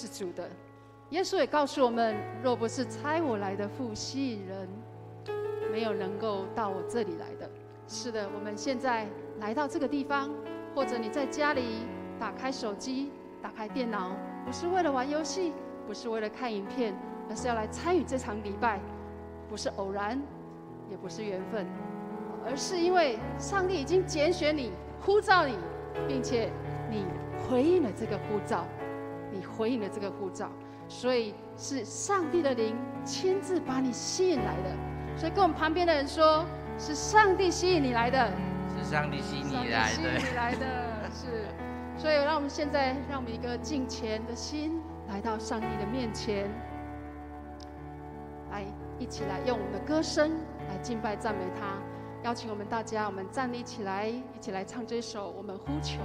是主的。耶稣也告诉我们，若不是差我来的父吸引人，没有能够到我这里来的。是的，我们现在来到这个地方，或者你在家里打开手机、打开电脑，不是为了玩游戏，不是为了看影片，而是要来参与这场礼拜，不是偶然，也不是缘分，而是因为上帝已经拣选你、呼召你，并且你回应了这个呼召，所以是上帝的灵亲自把你吸引来的。所以跟我们旁边的人说，是上帝吸引你来的，是上帝吸引你来的，是。所以让我们现在，让我们一个敬虔的心来到上帝的面前，来一起来用我们的歌声来敬拜赞美他。邀请我们大家，我们站立起来，一起来唱这首《我们呼求》。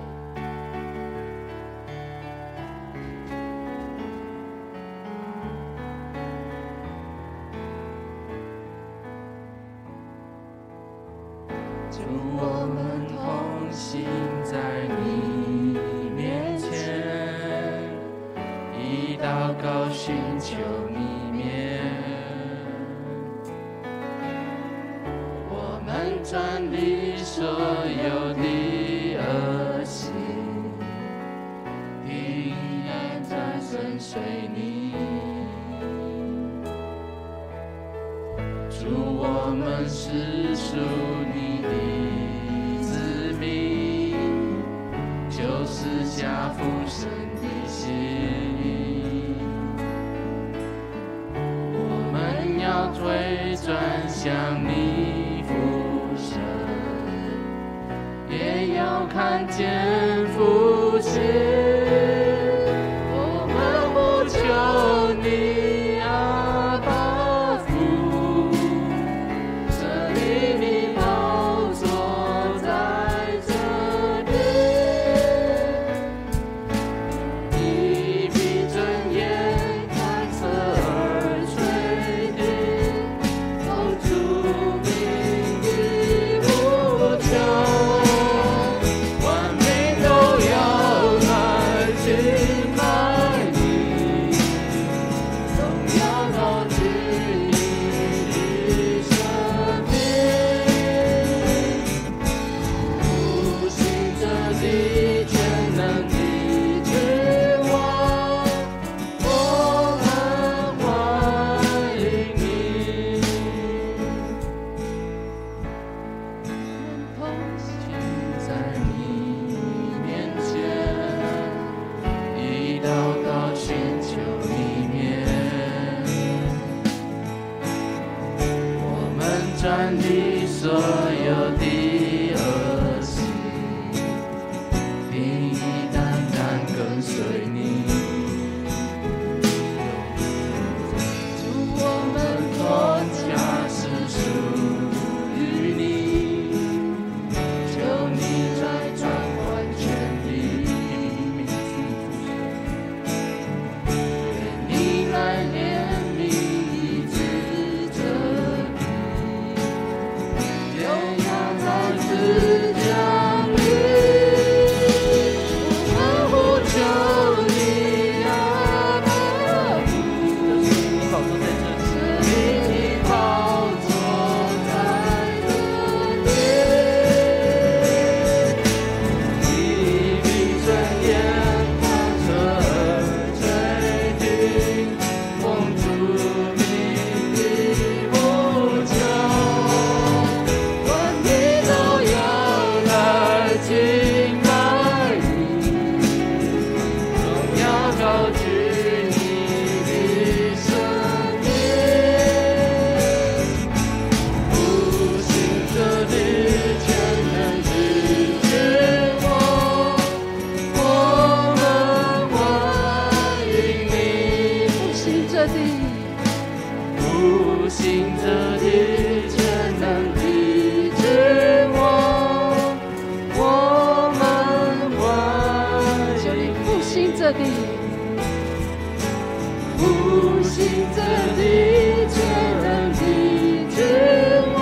主，我们同行在你面前，以祷告寻求你面，我们转离所有的恶行，平安在跟随你。主，我们是属你的子民，就是下父神的心意。我们要推转向你父神，也要看见父亲。我们呼求你。转离所有的恶行，平易淡淡跟随你。主，我们国家是属于你，求你再掌管权力，愿你来怜悯医治这地。复兴这地，全能的君王，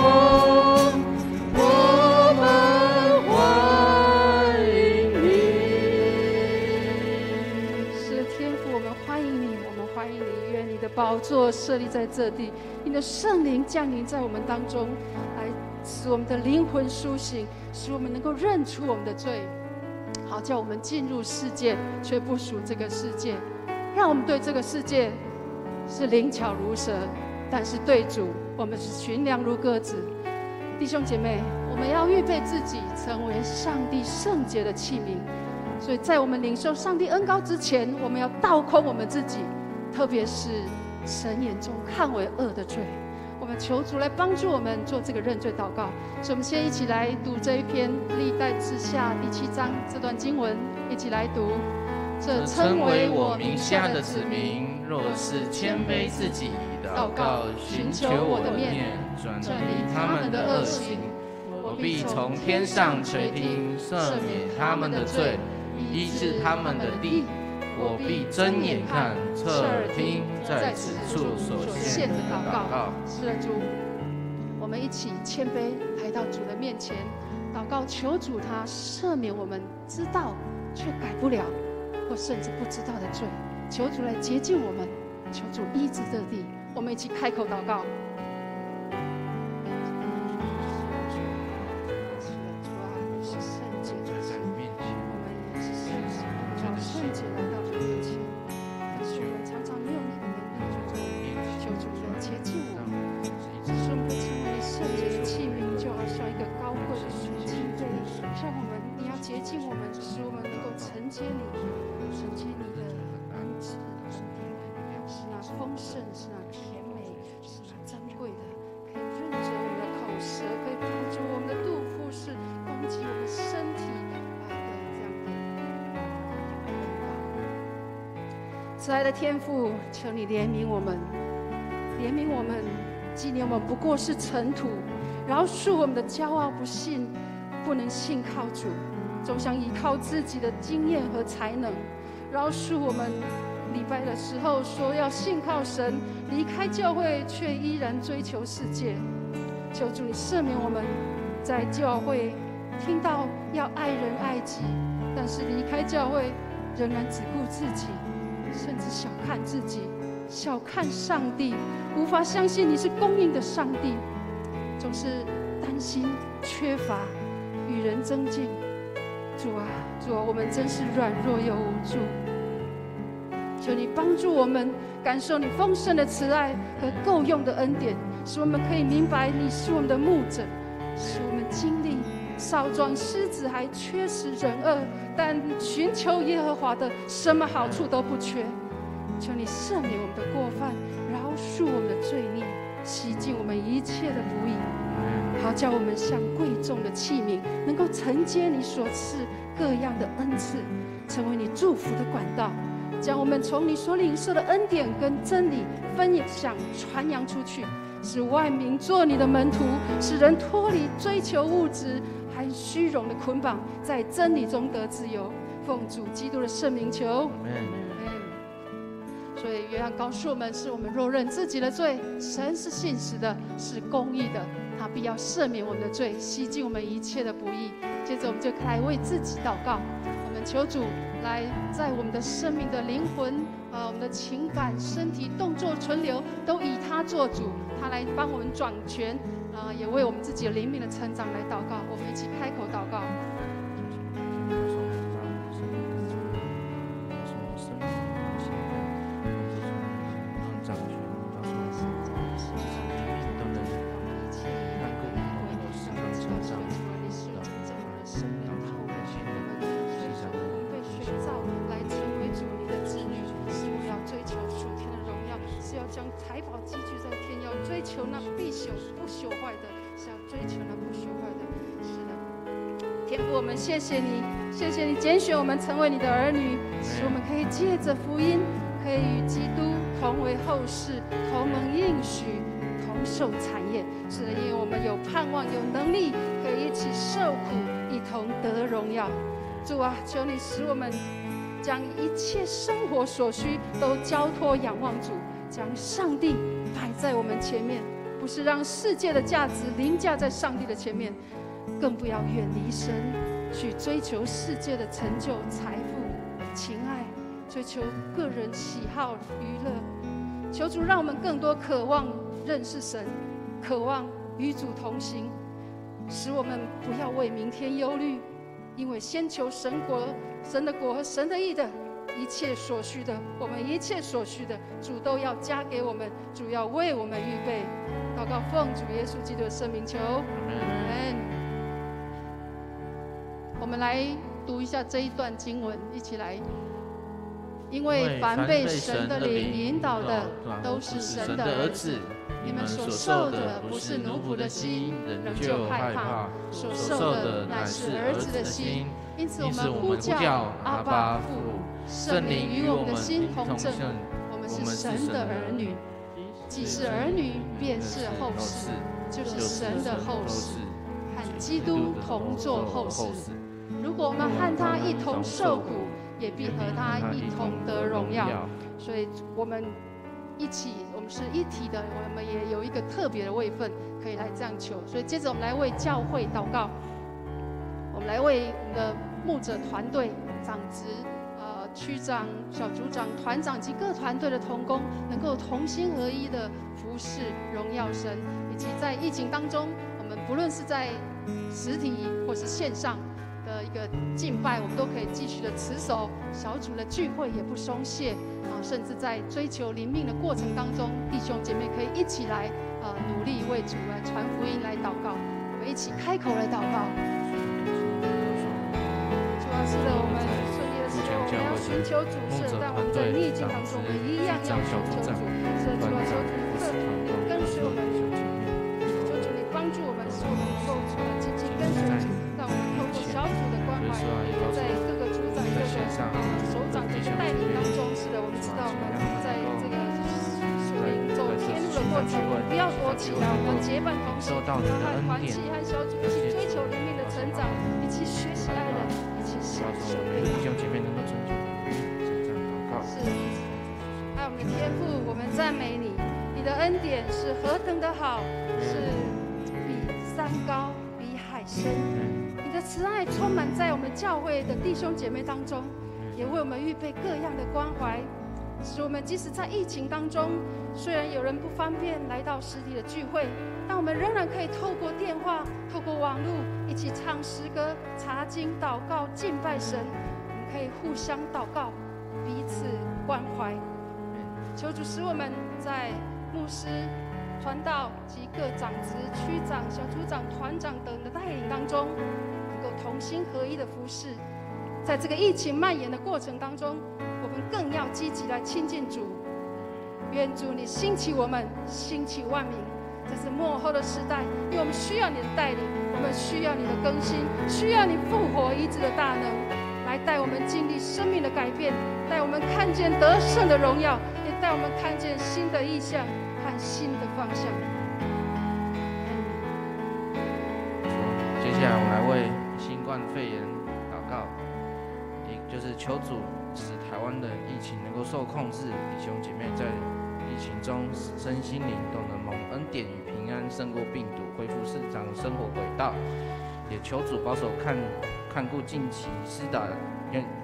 我们欢迎你。是天父，我们欢迎你，我们欢迎你。愿你的宝座设立在这地，你的圣灵降临在我们当中，来使我们的灵魂苏醒，使我们能够认出我们的罪，好叫我们进入世界，却不属这个世界。让我们对这个世界是灵巧如蛇，但是对主，我们是驯良如鸽子。弟兄姐妹，我们要预备自己成为上帝圣洁的器皿。所以在我们领受上帝恩膏之前，我们要倒空我们自己，特别是神眼中看为恶的罪。我们求主来帮助我们做这个认罪祷告。所以我们先一起来读这一篇历代志下第7章这段经文，一起来读。这称为我名下的子民，若是谦卑自己，祷告寻求我的面，转离他们的恶行，我必从天上垂听，赦免他们的罪，医治他们的地。我必睁眼看，侧耳听，在此处所献的祷告。是的，主，我们一起谦卑来到主的面前，祷告求主他赦免我们知道却改不了，或甚至不知道的罪，求主来洁净我们，求主医治这地。我们一起开口祷告。慈爱的天父，求你怜悯我们，怜悯我们，纪念我们不过是尘土，饶恕我们的骄傲不信，不能信靠主，总想依靠自己的经验和才能。饶恕我们礼拜的时候说要信靠神，离开教会却依然追求世界。求主你赦免我们，在教会听到要爱人爱己，但是离开教会仍然只顾自己，甚至小看自己，小看上帝，无法相信你是供应的上帝，总是担心缺乏，与人争竞。主啊，主啊，我们真是软弱又无助，求你帮助我们感受你丰盛的慈爱和够用的恩典，使我们可以明白你是我们的牧者，使我们经历少壮狮子还缺食忍饿，但寻求耶和华的什么好处都不缺。求你赦免我们的过犯，饶恕我们的罪孽，洗净我们一切的不义，好叫我们像贵重的器皿，能够承接你所赐各样的恩赐，成为你祝福的管道，将我们从你所领受的恩典跟真理分享传扬出去，使万民做你的门徒，使人脱离追求物质和虚荣的捆绑，在真理中得自由。奉主基督的圣名求，所以约翰告诉我们，是我们若认自己的罪，神是信实的，是公义的，他必要赦免我们的罪，洗净我们一切的不义。接着我们就来为自己祷告，我们求主来在我们的生命的灵魂我们的情感、身体、动作、存留，都以他做主，他来帮我们掌权也为我们自己的灵命的成长来祷告。我们一起开口祷告。求那必朽不朽坏的，是要追求那不朽坏的。是的，天父，我们谢谢你，谢谢你拣选我们成为你的儿女，使我们可以借着福音，可以与基督同为后世，同蒙应许，同受产业。是的，因为我们有盼望，有能力，可以一起受苦，一同得荣耀。主啊，求你使我们将一切生活所需都交托仰望主，将上帝摆在我们前面，不是让世界的价值凌驾在上帝的前面，更不要远离神，去追求世界的成就、财富、情爱，追求个人喜好娱乐。求主让我们更多渴望认识神，渴望与主同行，使我们不要为明天忧虑，因为先求神的国和神的义的，一切所需的，我们一切所需的，主都要加给我们，主要为我们预备。祷告奉主耶稣基督的圣名求，阿们。我们来读一下这一段经文，一起来。因为凡被神的灵引导的，都是神的儿子。你们所受的不是奴仆的心，仍旧害怕；所受的乃是儿子的心。因此，我们呼叫阿爸父，圣灵与我们的心同证，我们是神的儿女。既是儿女，便是后嗣，就是神的后嗣，和基督同作后嗣。如果我们和他一同受苦，也必和他一同得荣耀。所以我们是一体的，我们也有一个特别的位分，可以来这样求。所以接着我们来为教会祷告，我们来为我们的牧者团队、长职、区长、小组长、团长及各团队的同工，能够同心合一的服侍荣耀神，以及在疫情当中，我们不论是在实体或是线上的一个敬拜，我们都可以继续的持守小组的聚会，也不松懈甚至在追求灵命的过程当中，弟兄姐妹可以一起来努力为主来传福音来祷告。我们一起开口来祷告。主啊，是的，我们顺利的时候，我们要寻求主是，但我们在逆境当中，我们一样要寻求主。是的，主啊，求主跟随我们，求主你帮助我们，使我们能够紧紧跟随主。让我们透过小组的关怀，在各个组长、各个首长的带领当中，是的，我们知道我们在这个属灵走天路的过程，我们不要躲起来，我们要结伴同行，然后和团契和小组一起追求灵命的成长，一起学习爱人，一起享受美好。弟兄姐妹能够遵守这样祷告。是，爱我们的天父，我们赞美你，你的恩典是何等的好，是比山高，比海深。你的慈爱充满在我们教会的弟兄姐妹当中，也为我们预备各样的关怀，使我们即使在疫情当中，虽然有人不方便来到实体的聚会，但我们仍然可以透过电话、透过网络一起唱诗歌、查经、祷告、敬拜神。我们可以互相祷告，彼此关怀。求主使我们在牧师、传道及各长职、区长、小组长、团长等的带领当中，能够同心合一的服侍。在这个疫情蔓延的过程当中，我们更要积极来亲近主。愿主你兴起我们，兴起万民。这是末后的时代，因为我们需要你的带领，我们需要你的更新，需要你复活医治的大能，来带我们经历生命的改变，带我们看见得胜的荣耀，也带我们看见新的意象和新的方向。接下来我们来为新冠肺炎祷告，就是求主使台湾的疫情能够受控制，弟兄姐妹在疫情中身心灵都能蒙恩典与平安，胜过病毒，恢复正常的生活轨道。也求主保守看顾近期施打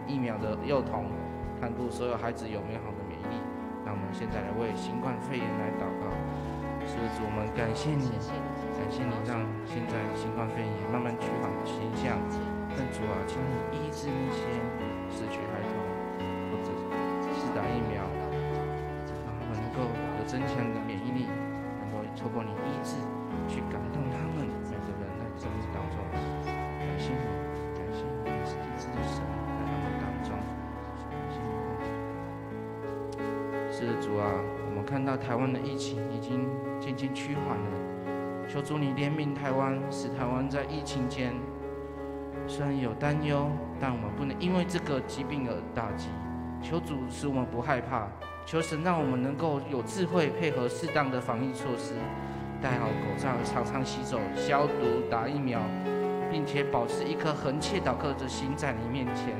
疫苗的幼童，看顾所有孩子有美好的免疫力。那我们现在来为新冠肺炎来祷告。是的，主，我们感谢你，感谢你让现在新冠肺炎也慢慢趋缓的现象。但主啊，请你医治那些失去孩童或者施打疫苗，让他们能够有增强的免疫力，能够透过你医治去感动他们每个人在生命当中。感谢你，感谢你是医治的神在他们当中。感谢你。是的，主啊，我们看到台湾的疫情已经渐渐趋缓了，求主你怜悯台湾，使台湾在疫情间虽然有担忧，但我们不能因为这个疾病而打击。求主使我们不害怕，求神让我们能够有智慧配合适当的防疫措施，戴好口罩，常常洗手、消毒、打疫苗，并且保持一颗恒切祷告的心在你面前。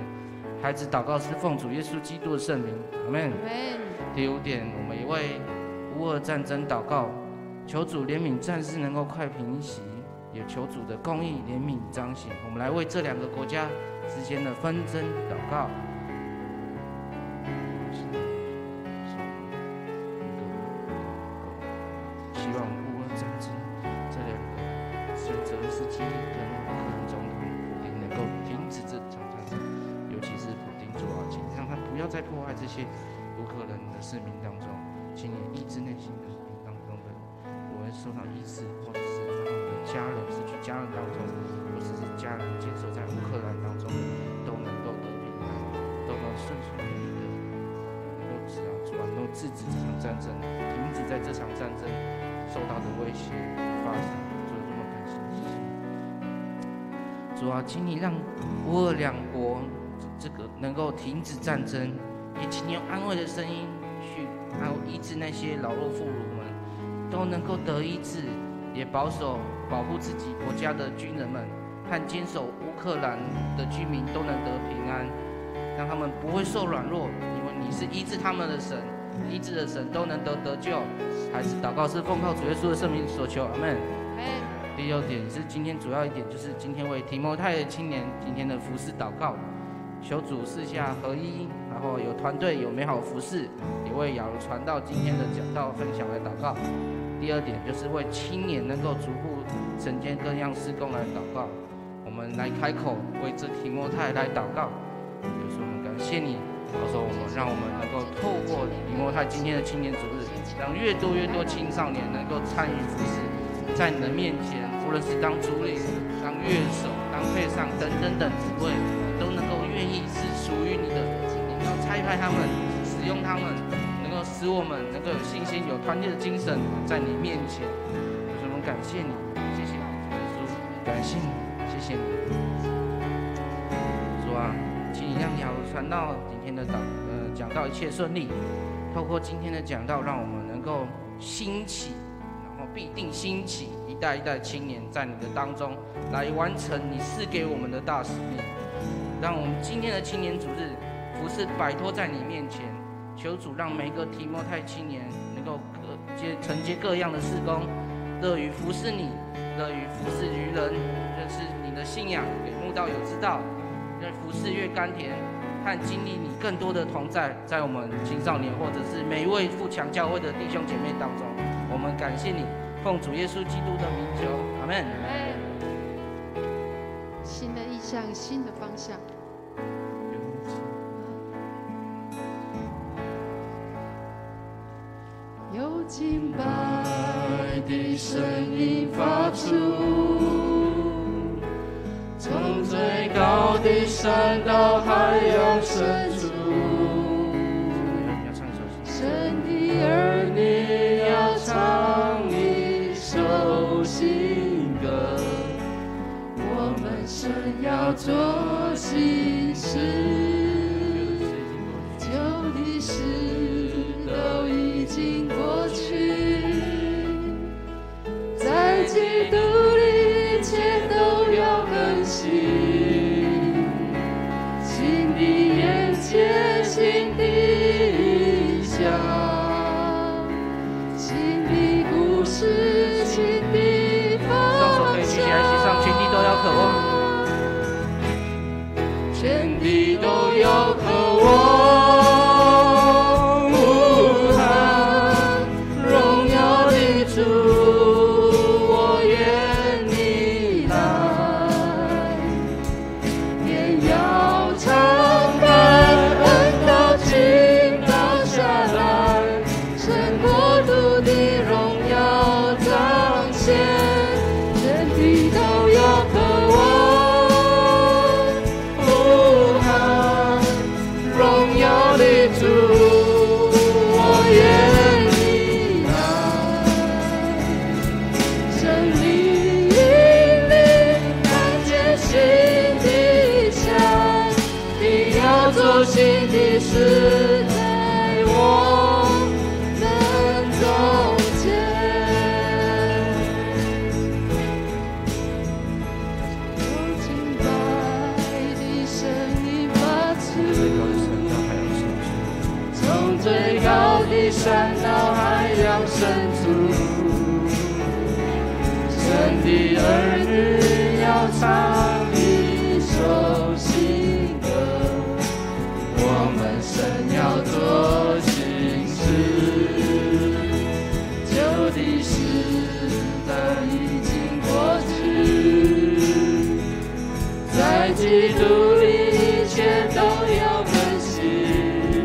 孩子祷告是奉主耶稣基督的圣名，阿们。第5点，我们也为乌俄战争祷告，求主怜悯战事能够快平息。也求主的公义、怜悯彰显。我们来为这2个国家之间的纷争祷告。要再破坏这些乌克兰的市民当中，请你医治内心的市民当中的，我会受到医治，或者是让我们的家人失去家人当中，或者是家人坚守在乌克兰当中，都能够得平安，都能顺顺利利的，能够能够制止这场战争，停止在这场战争受到的威胁发生。主，我们感谢你。主啊，请你让乌俄两国这个能够停止战争，也请你用安慰的声音去医治那些老弱妇孺们，都能够得医治，也保护自己国家的军人们和坚守乌克兰的居民都能得平安，让他们不会受软弱，因为你是医治他们的神，医治的神都能得救。孩子祷告是奉靠主耶稣的圣名所求，阿们。第六点是今天主要一点，就是今天为提摩太的青年今天的服事祷告，求主四下合一，然后有团队有美好服事，也为亚柔传道今天的讲道分享来祷告。第二点就是为青年能够逐步承接各样事工来祷告，我们来开口为这提摩太来祷告，就是我们感谢你，到时候让我们能够透过提摩太今天的青年主日，让越多青少年能够参与服事，在你的面前，无论是当主领、当乐手、当配上等职位，都能够愿意是属于你的。你要差派他们，使用他们，能够使我们能够有信心、有团结的精神，在你面前。我们感谢你，谢谢你，耶稣，感谢你，谢谢你。主啊，请你让亚柔传道今天的讲道一切顺利。透过今天的讲道，让我们能够兴起。必定兴起一代一代青年在你的当中来完成你赐给我们的大使命，让我们今天的青年主日服事摆脱在你面前，求主让每个提摩太青年能够承接各样的事工，乐于服事你，乐于服事于人，认识你的信仰，给慕道友知道，让服事越甘甜，和经历你更多的同在，在我们青少年或者是每一位富强教会的弟兄姐妹当中，我们感谢你。奉主耶稣基督的名求，阿们。新的意向，新的方向。有敬拜的声音发出，从最高的山到海洋深处，神的儿女要唱首新歌，我们神要做新事，旧的事都已经过去，在基督里一切都要更新，新的眼界，新的意象，新的故事。双手可以举起来，写上全地都要渴望，全地都要渴望，荣耀的主，我愿你来，也要敞开恩膏倾倒下来，神国度的荣耀彰显。新的事在我们中间，有敬拜的声音发出，从最高的山到海洋深处，神的儿女要唱一首新歌。我们神要做新事，旧的事都已经过去，在基督里一切都要更新，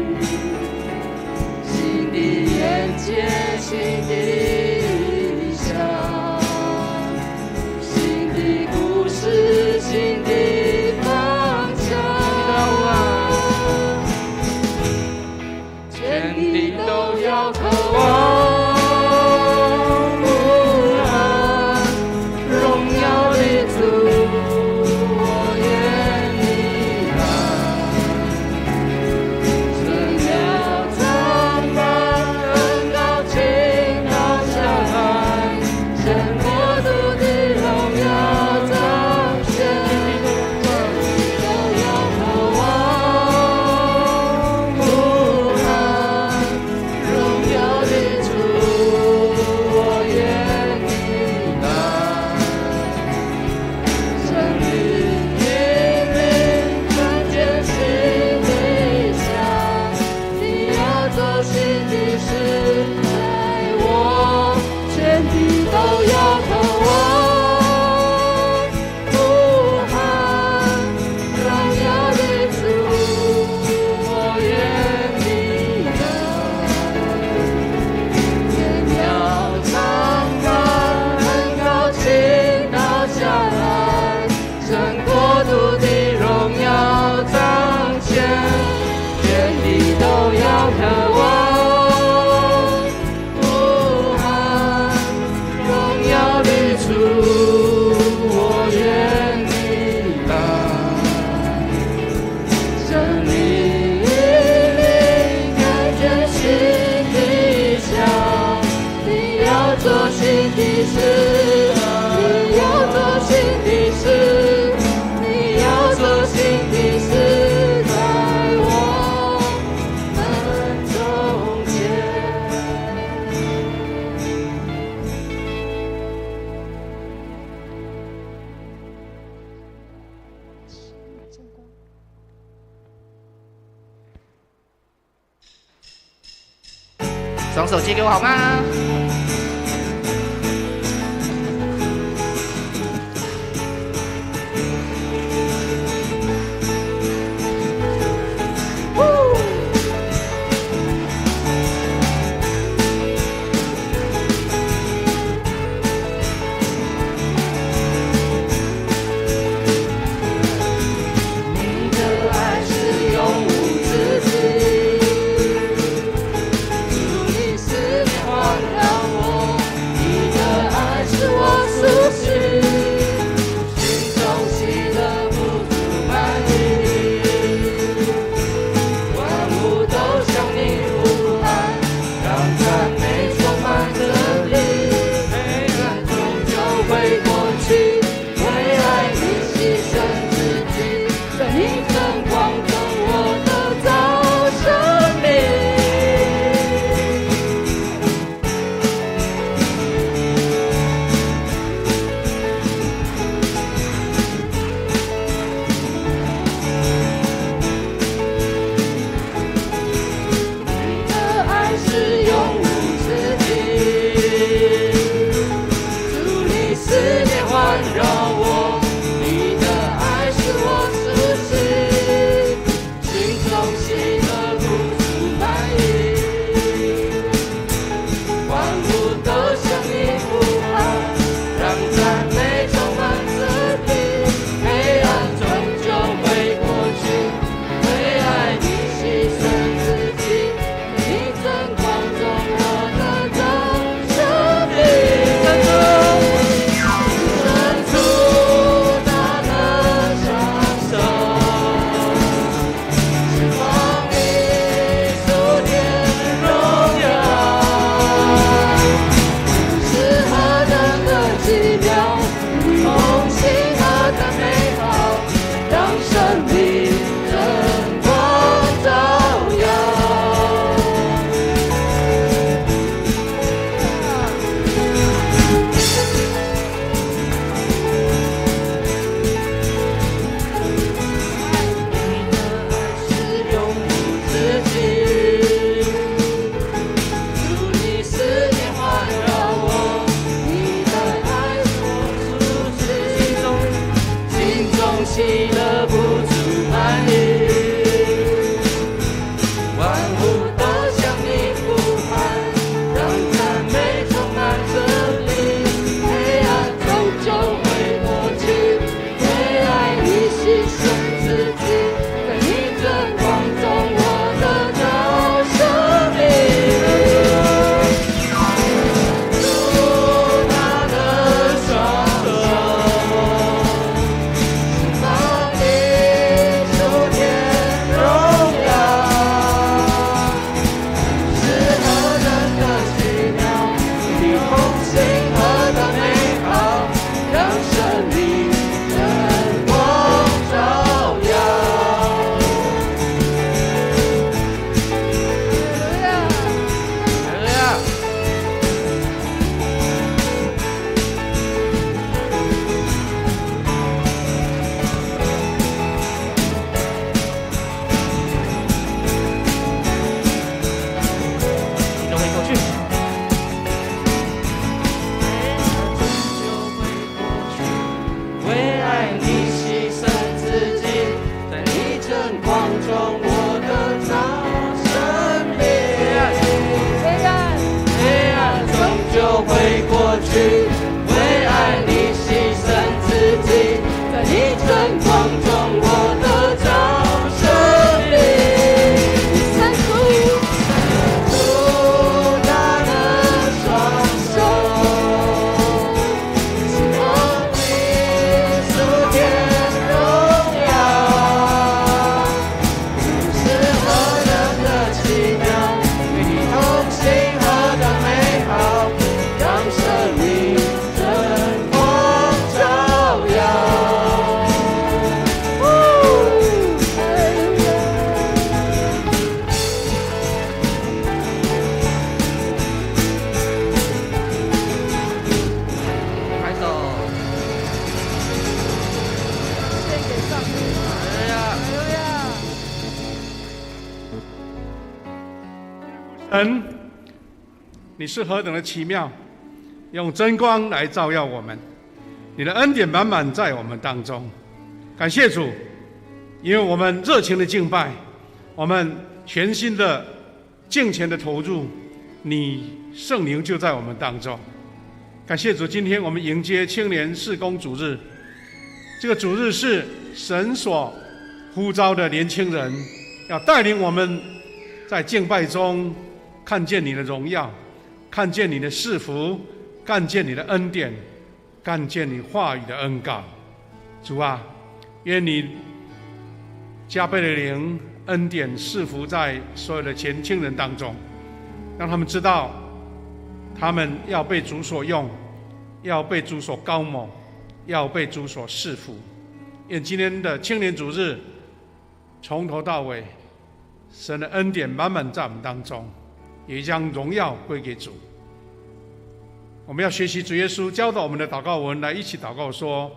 双手借给我好吗？你是何等的奇妙，用真光来照耀我们，你的恩典满满在我们当中。感谢主，因为我们热情的敬拜，我们全心的敬虔的投入，你圣灵就在我们当中。感谢主，今天我们迎接青年事工主日，这个主日是神所呼召的年轻人，要带领我们在敬拜中看见你的荣耀，看见你的赐福，看见你的恩典，看见你话语的恩膏。主啊，愿你加倍的灵恩典赐福在所有的年轻人当中，让他们知道他们要被主所用，要被主所高抹，要被主所赐福。愿今天的青年主日从头到尾，神的恩典满满在我们当中，也将荣耀归给主。我们要学习主耶稣教导我们的祷告文，来一起祷告说：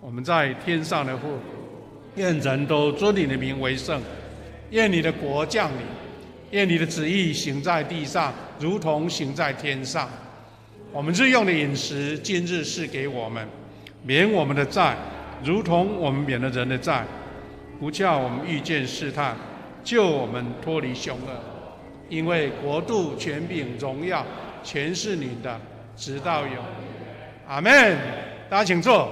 我们在天上的父，愿人都尊你的名为圣，愿你的国降临，愿你的旨意行在地上，如同行在天上。我们日用的饮食，今日赐给我们，免我们的债，如同我们免了人的债，不叫我们遇见试探，救我们脱离凶恶。因为国度、权柄、荣耀，全是你的，直到永远。阿们。大家请坐。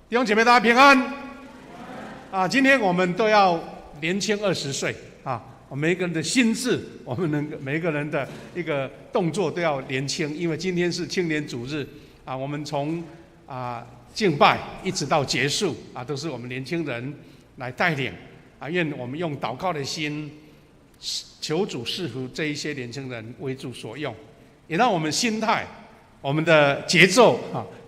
弟兄姐妹，大家平安。今天我们都要年轻20岁啊！每一个人的心智，我们每一个人的一个动作都要年轻，因为今天是青年主日啊！我们从敬拜一直到结束都是我们年轻人来带领愿我们用祷告的心，求主赐福这一些年轻人为主所用，也让我们心态、我们的节奏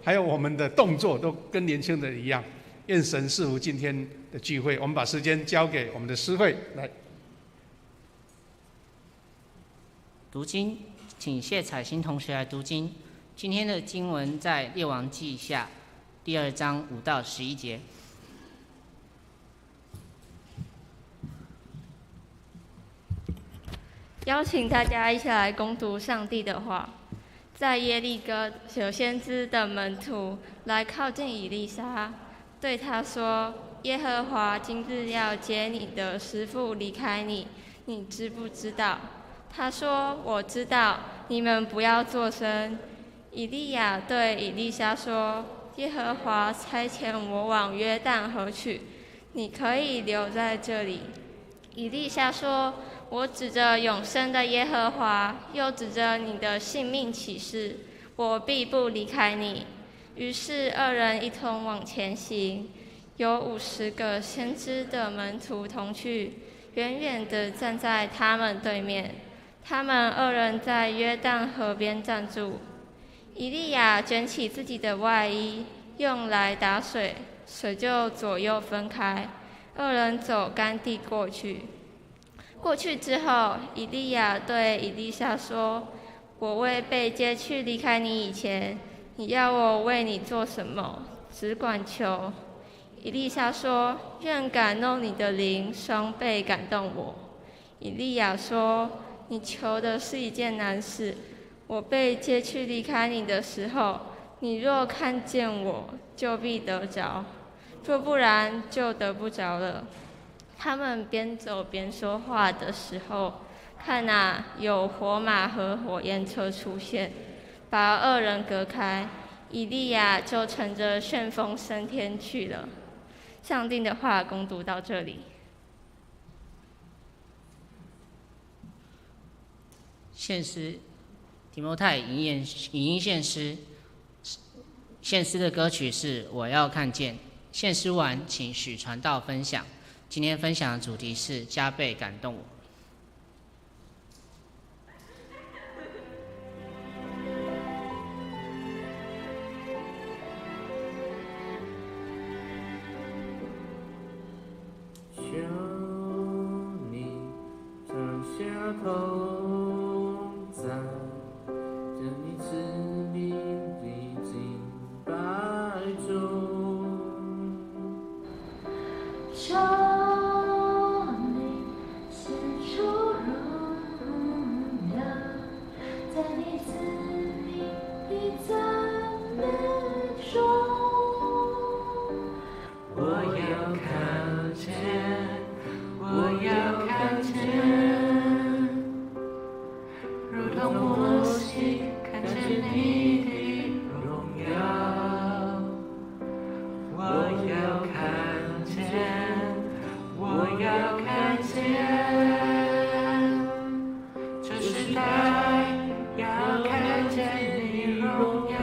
还有我们的动作都跟年轻人一样。愿神赐福今天的聚会。我们把时间交给我们的诗会来读经，请谢彩欣同学来读经。今天的经文在列王记下第2章5到11节。邀请大家一起来攻读上帝的话。在耶利哥，有先知的门徒来靠近以利沙，对他说：耶和华今日要接你的师傅离开你，你知不知道？他说：我知道，你们不要作声。以利亚对以利沙说：耶和华差遣我往约旦河去，你可以留在这里。以利沙说：我指着永生的耶和华，又指着你的性命起誓，我必不离开你。于是二人一同往前行，有50个先知的门徒同去，远远地站在他们对面。他们2人在约旦河边站住。以利亚卷起自己的外衣，用来打水，水就左右分开，2人走干地过去。过去之后，以利亚对以利沙说：我未被接去离开你以前，你要我为你做什么？只管求。以利沙说：愿感动你的灵双倍感动我。以利亚说：你求的是一件难事。我被接去离开你的时候，你若看见我，就必得着；若不然，就得不着了。他们边走边说话的时候，看有火马和火焰车出现，把2人隔开。以利亚就乘着旋风升天去了。上帝的话攻读到这里。献诗，提摩太影音献诗。献诗的歌曲是《我要看见》。献诗完，请许传道分享。今天分享的主题是加倍感动我。求你降下头，在这你赐名的敬拜中，求你显出荣耀，在你赐同摩西看见你的荣耀。我要看见，我要看见，这时代要看见你荣耀。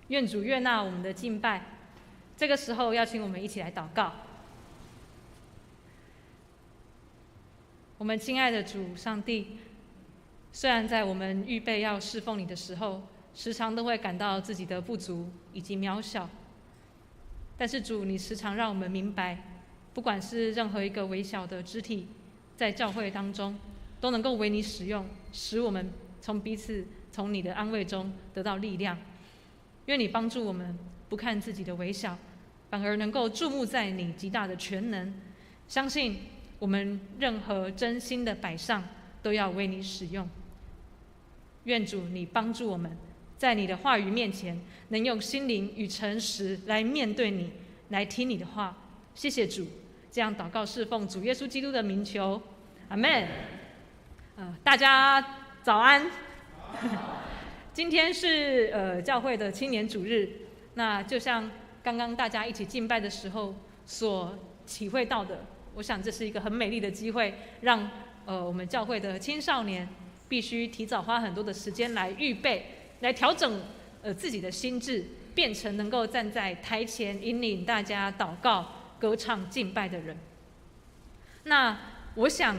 愿主悦纳我们的敬拜。这个时候，邀请我们一起来祷告。我们亲爱的主上帝，虽然在我们预备要侍奉你的时候，时常都会感到自己的不足以及渺小，但是主，你时常让我们明白，不管是任何一个微小的肢体，在教会当中，都能够为你使用，使我们从你的安慰中得到力量。愿你帮助我们不看自己的微小，反而能够注目在你极大的全能，相信我们任何真心的摆上都要为你使用。愿主你帮助我们，在你的话语面前，能用心灵与诚实来面对你，来听你的话。谢谢主，这样祷告侍奉主耶稣基督的名求，阿们。大家早安。今天是教会的青年主日，那就像刚刚大家一起敬拜的时候所体会到的，我想这是一个很美丽的机会，让我们教会的青少年必须提早花很多的时间来预备，来调整自己的心智，变成能够站在台前引领大家祷告、歌唱、敬拜的人。那我想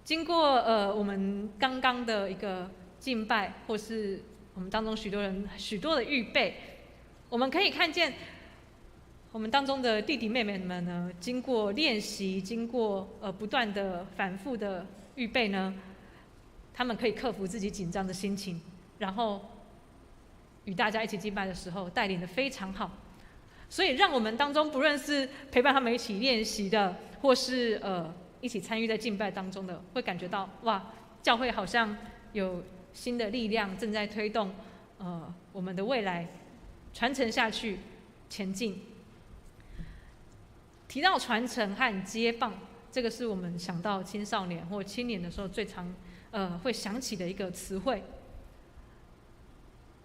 经过我们刚刚的一个敬拜，或是我们当中许多的预备，我们可以看见我们当中的弟弟妹妹们呢，经过练习，经过不断的反复的预备呢，他们可以克服自己紧张的心情，然后与大家一起敬拜的时候带领得非常好。所以让我们当中不论是陪伴他们一起练习的，或是一起参与在敬拜当中的，会感觉到哇，教会好像有新的力量正在推动我们的未来传承下去前进。提到传承和接棒，这个是我们想到青少年或青年的时候最常会想起的一个词汇。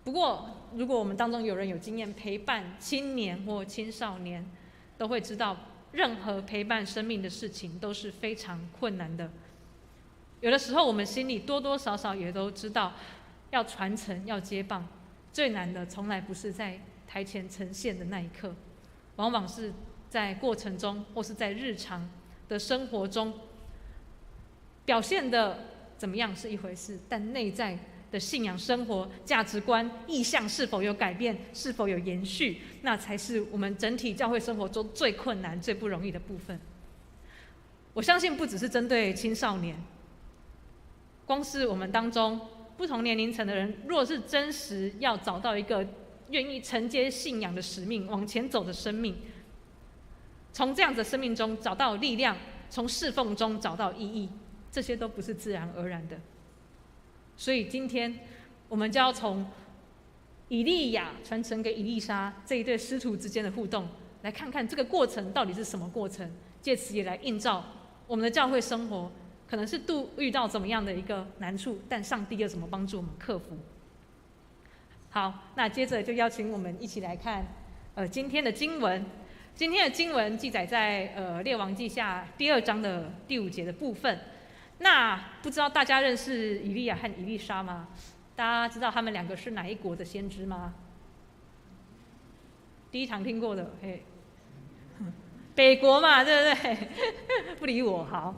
不过如果我们当中有人有经验陪伴青年或青少年，都会知道任何陪伴生命的事情都是非常困难的。有的时候我们心里多多少少也都知道，要传承要接棒，最难的从来不是在台前呈现的那一刻，往往是在过程中或是在日常的生活中表现的怎么样是一回事，但内在的信仰生活、价值观、意向是否有改变，是否有延续，那才是我们整体教会生活中最困难、最不容易的部分。我相信不只是针对青少年，光是我们当中不同年龄层的人，若是真实要找到一个愿意承接信仰的使命、往前走的生命，从这样的生命中找到力量，从侍奉中找到意义，这些都不是自然而然的。所以今天我们就要从以利亚传承给以利沙这一对师徒之间的互动，来看看这个过程到底是什么过程，借此也来映照我们的教会生活可能是遇到怎么样的一个难处，但上帝又怎么帮助我们克服。好，那接着就邀请我们一起来看今天的经文。今天的经文记载在列王记下第2章的第5节的部分。那不知道大家认识以利亚和以利沙吗？大家知道他们两个是哪一国的先知吗？第一堂听过的，嘿，北国嘛，对不对？不理我，好，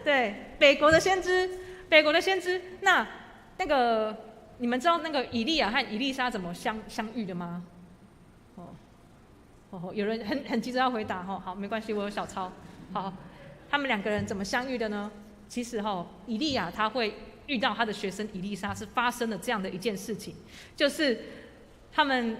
对，北国的先知。那个你们知道那个以利亚和以利沙怎么相遇的吗？有人很急着要回答，好，没关系，我有小抄。好，他们两个人怎么相遇的呢？其实以利亚他会遇到他的学生以利沙，是发生了这样的一件事情，就是他们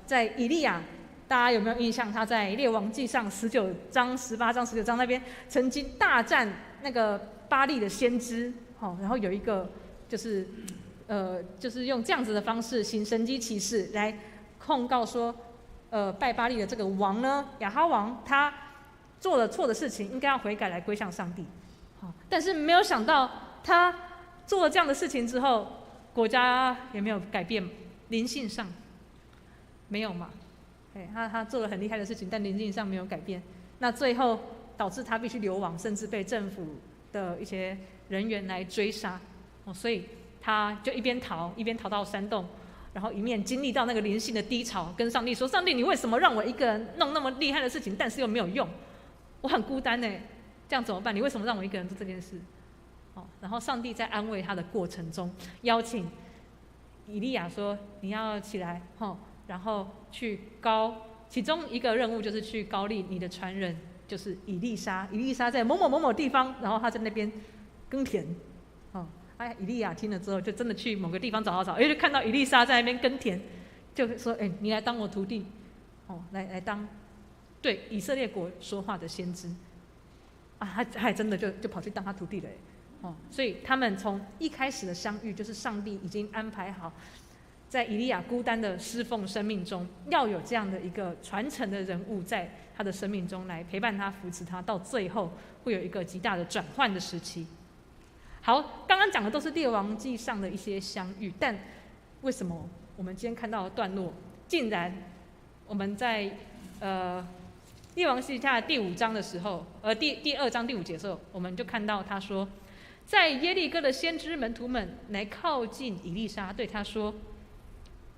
在以利亚，大家有没有印象？他在列王记上18章19章那边曾经大战那个巴力的先知，然后有一个就是用这样子的方式行神迹奇事来控告说，拜巴力的这个王呢，亚哈王他做了错的事情，应该要悔改来归向上帝。但是没有想到他做了这样的事情之后，国家也没有改变，灵性上没有嘛？他做了很厉害的事情，但灵性上没有改变，那最后导致他必须流亡，甚至被政府的一些人员来追杀。所以他就一边逃到山洞，然后一面经历到那个灵性的低潮，跟上帝说：“上帝，你为什么让我一个人弄那么厉害的事情，但是又没有用？我很孤单呢，这样怎么办？你为什么让我一个人做这件事？”然后上帝在安慰他的过程中，邀请以利亚说：“你要起来，然后去其中一个任务就是去高丽你的传人，就是以利沙。以利沙在某某某某地方，然后他在那边耕田。以利亚听了之后，就真的去某个地方找，就看到以利沙在那边耕田，就说：你来当我徒弟，来当对以色列国说话的先知。他还真的就跑去当他徒弟了。所以他们从一开始的相遇，就是上帝已经安排好，在以利亚孤单的侍奉生命中，要有这样的一个传承的人物在他的生命中来陪伴他、扶持他，到最后会有一个极大的转换的时期。好，刚刚讲的都是列王记上的一些相遇，但为什么我们今天看到的段落，竟然我们在列王记下第5章的时候，第2章第5节的时候，我们就看到他说，在耶利哥的先知门徒们来靠近以利沙，对他说：“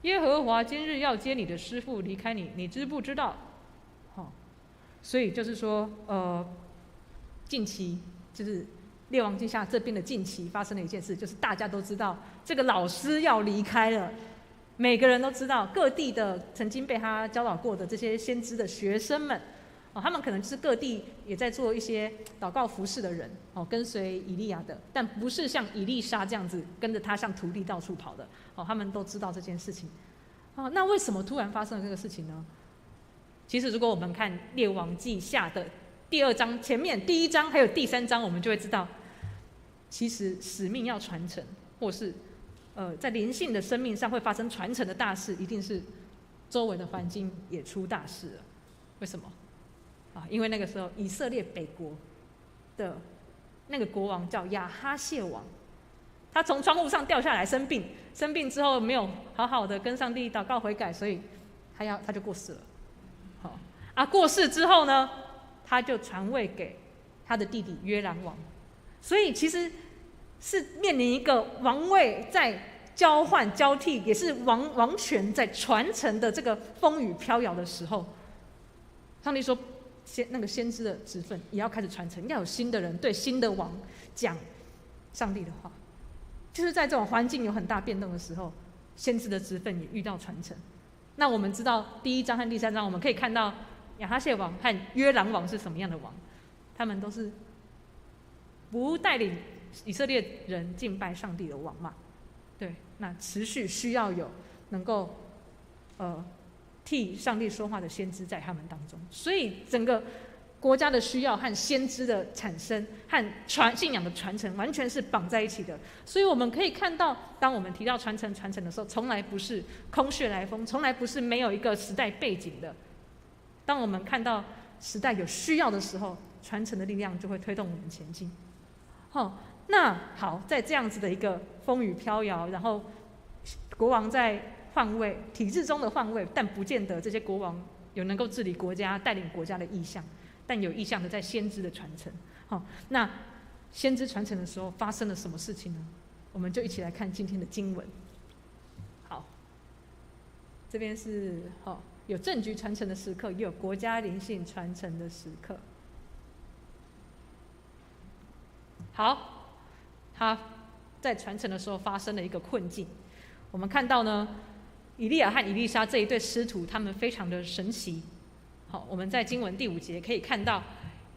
耶和华今日要接你的师傅离开你，你知不知道？”所以就是说，近期就是列王记下这边的近期发生了一件事，就是大家都知道这个老师要离开了，每个人都知道，各地的曾经被他教导过的这些先知的学生们，他们可能就是各地也在做一些祷告服事的人，跟随以利亚的，但不是像以利沙这样子跟着他像徒弟到处跑的，他们都知道这件事情。那为什么突然发生了这个事情呢？其实如果我们看列王记下的第2章前面第1章还有第3章，我们就会知道，其实使命要传承，或是在灵性的生命上会发生传承的大事，一定是周围的环境也出大事了。为什么？因为那个时候以色列北国的那个国王叫亚哈谢王，他从窗户上掉下来生病，生病之后没有好好的跟上帝祷告悔改，所以他就过世了。过世之后呢，他就传位给他的弟弟约兰王，所以其实是面临一个王位在交换交替，也是王权在传承的这个风雨飘摇的时候，上帝说那个先知的职分也要开始传承，要有新的人对新的王讲上帝的话。就是在这种环境有很大变动的时候，先知的职分也遇到传承。那我们知道第1章和第3章，我们可以看到亚哈谢王和约兰王是什么样的王，他们都是不带领以色列人敬拜上帝的王嘛。对，那持续需要有能够替上帝说话的先知在他们当中，所以整个国家的需要和先知的产生和信仰的传承完全是绑在一起的。所以我们可以看到，当我们提到传承的时候，从来不是空穴来风，从来不是没有一个时代背景的。当我们看到时代有需要的时候，传承的力量就会推动我们前进。那好，在这样子的一个风雨飘摇，然后国王在换位，体制中的换位，但不见得这些国王有能够治理国家、带领国家的意向，但有意向的在先知的传承。那先知传承的时候发生了什么事情呢？我们就一起来看今天的经文。好，这边是有政局传承的时刻，也有国家灵性传承的时刻。好，他在传承的时候发生了一个困境。我们看到呢，以利亚和以利沙这一对师徒，他们非常的神奇。好，我们在经文第5节可以看到，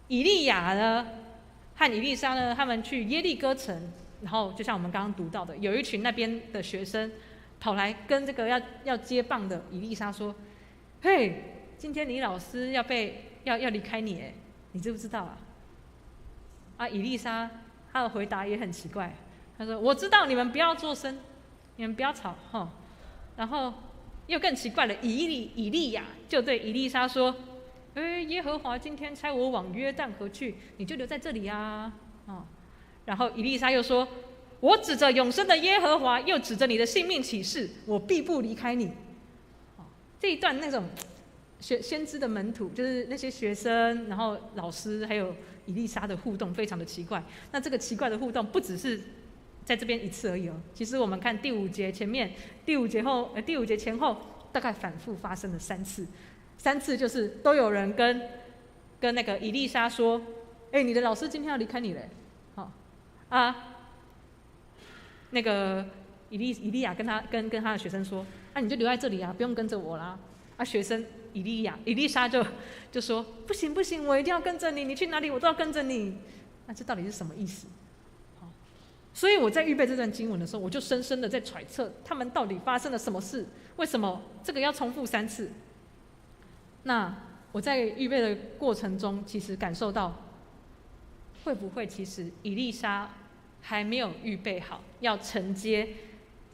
以利亚呢和以利沙呢，他们去耶利哥城，然后就像我们刚刚读到的，有一群那边的学生跑来跟这个要接棒的以利沙说：“嘿，今天你老师要离开你，你知不知道啊？”以利沙他的回答也很奇怪，他说：“我知道，你们不要作声，你们不要吵。”然后又更奇怪了，以利亚就对以利沙说：“耶和华今天差我往约旦河去，你就留在这里啊。”然后以利沙又说：“我指着永生的耶和华，又指着你的性命起誓，我必不离开你。”这一段那种先知的门徒，就是那些学生，然后老师还有以利沙的互动非常的奇怪。那这个奇怪的互动不只是在这边一次而已。其实我们看第5节前面、第5节前后，大概反复发生了3次。3次就是都有人跟那个以利沙说：“你的老师今天要离开你了。”那个以利亚跟他的学生说：“你就留在这里啊，不用跟着我啦。”学生以利沙就说：“不行，我一定要跟着你，你去哪里我都要跟着你。”那这到底是什么意思？所以我在预备这段经文的时候，我就深深的在揣测他们到底发生了什么事，为什么这个要重复3次？那我在预备的过程中，其实感受到，会不会其实以利沙还没有预备好要承接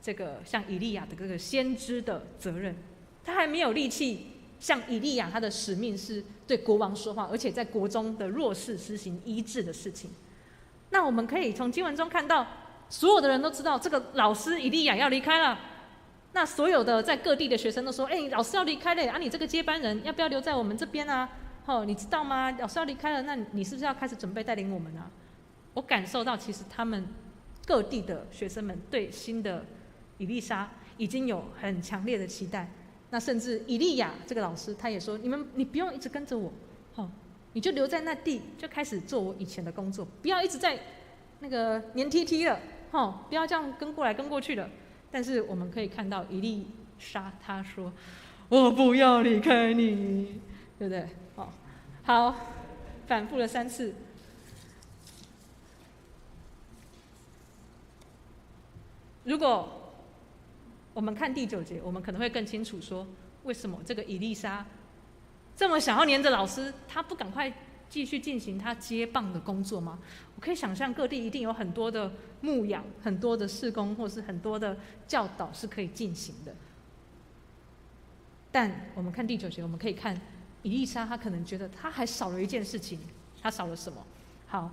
这个像以利亚的这个先知的责任，他还没有力气像以利亚，他的使命是对国王说话，而且在国中的弱势施行医治的事情。那我们可以从经文中看到，所有的人都知道这个老师以利亚要离开了。那所有的在各地的学生都说：“老师要离开了啊，你这个接班人要不要留在我们这边啊？你知道吗？老师要离开了，那你是不是要开始准备带领我们啊？”我感受到，其实他们各地的学生们对新的以利沙已经有很强烈的期待。那甚至以利亚这个老师，他也说：“你不用一直跟着我，你就留在那地，就开始做我以前的工作，不要一直在那个黏踢踢了，不要这样跟过来跟过去了。”但是我们可以看到以利沙他说：“我不要离开你，对不对？”好，反复了3次。如果我们看第9节，我们可能会更清楚说，为什么这个以利沙这么想要黏着老师，他不赶快继续进行他接棒的工作吗？我可以想象各地一定有很多的牧养、很多的事工，或是很多的教导是可以进行的。但我们看第9节，我们可以看以利沙，他可能觉得他还少了一件事情，他少了什么？好，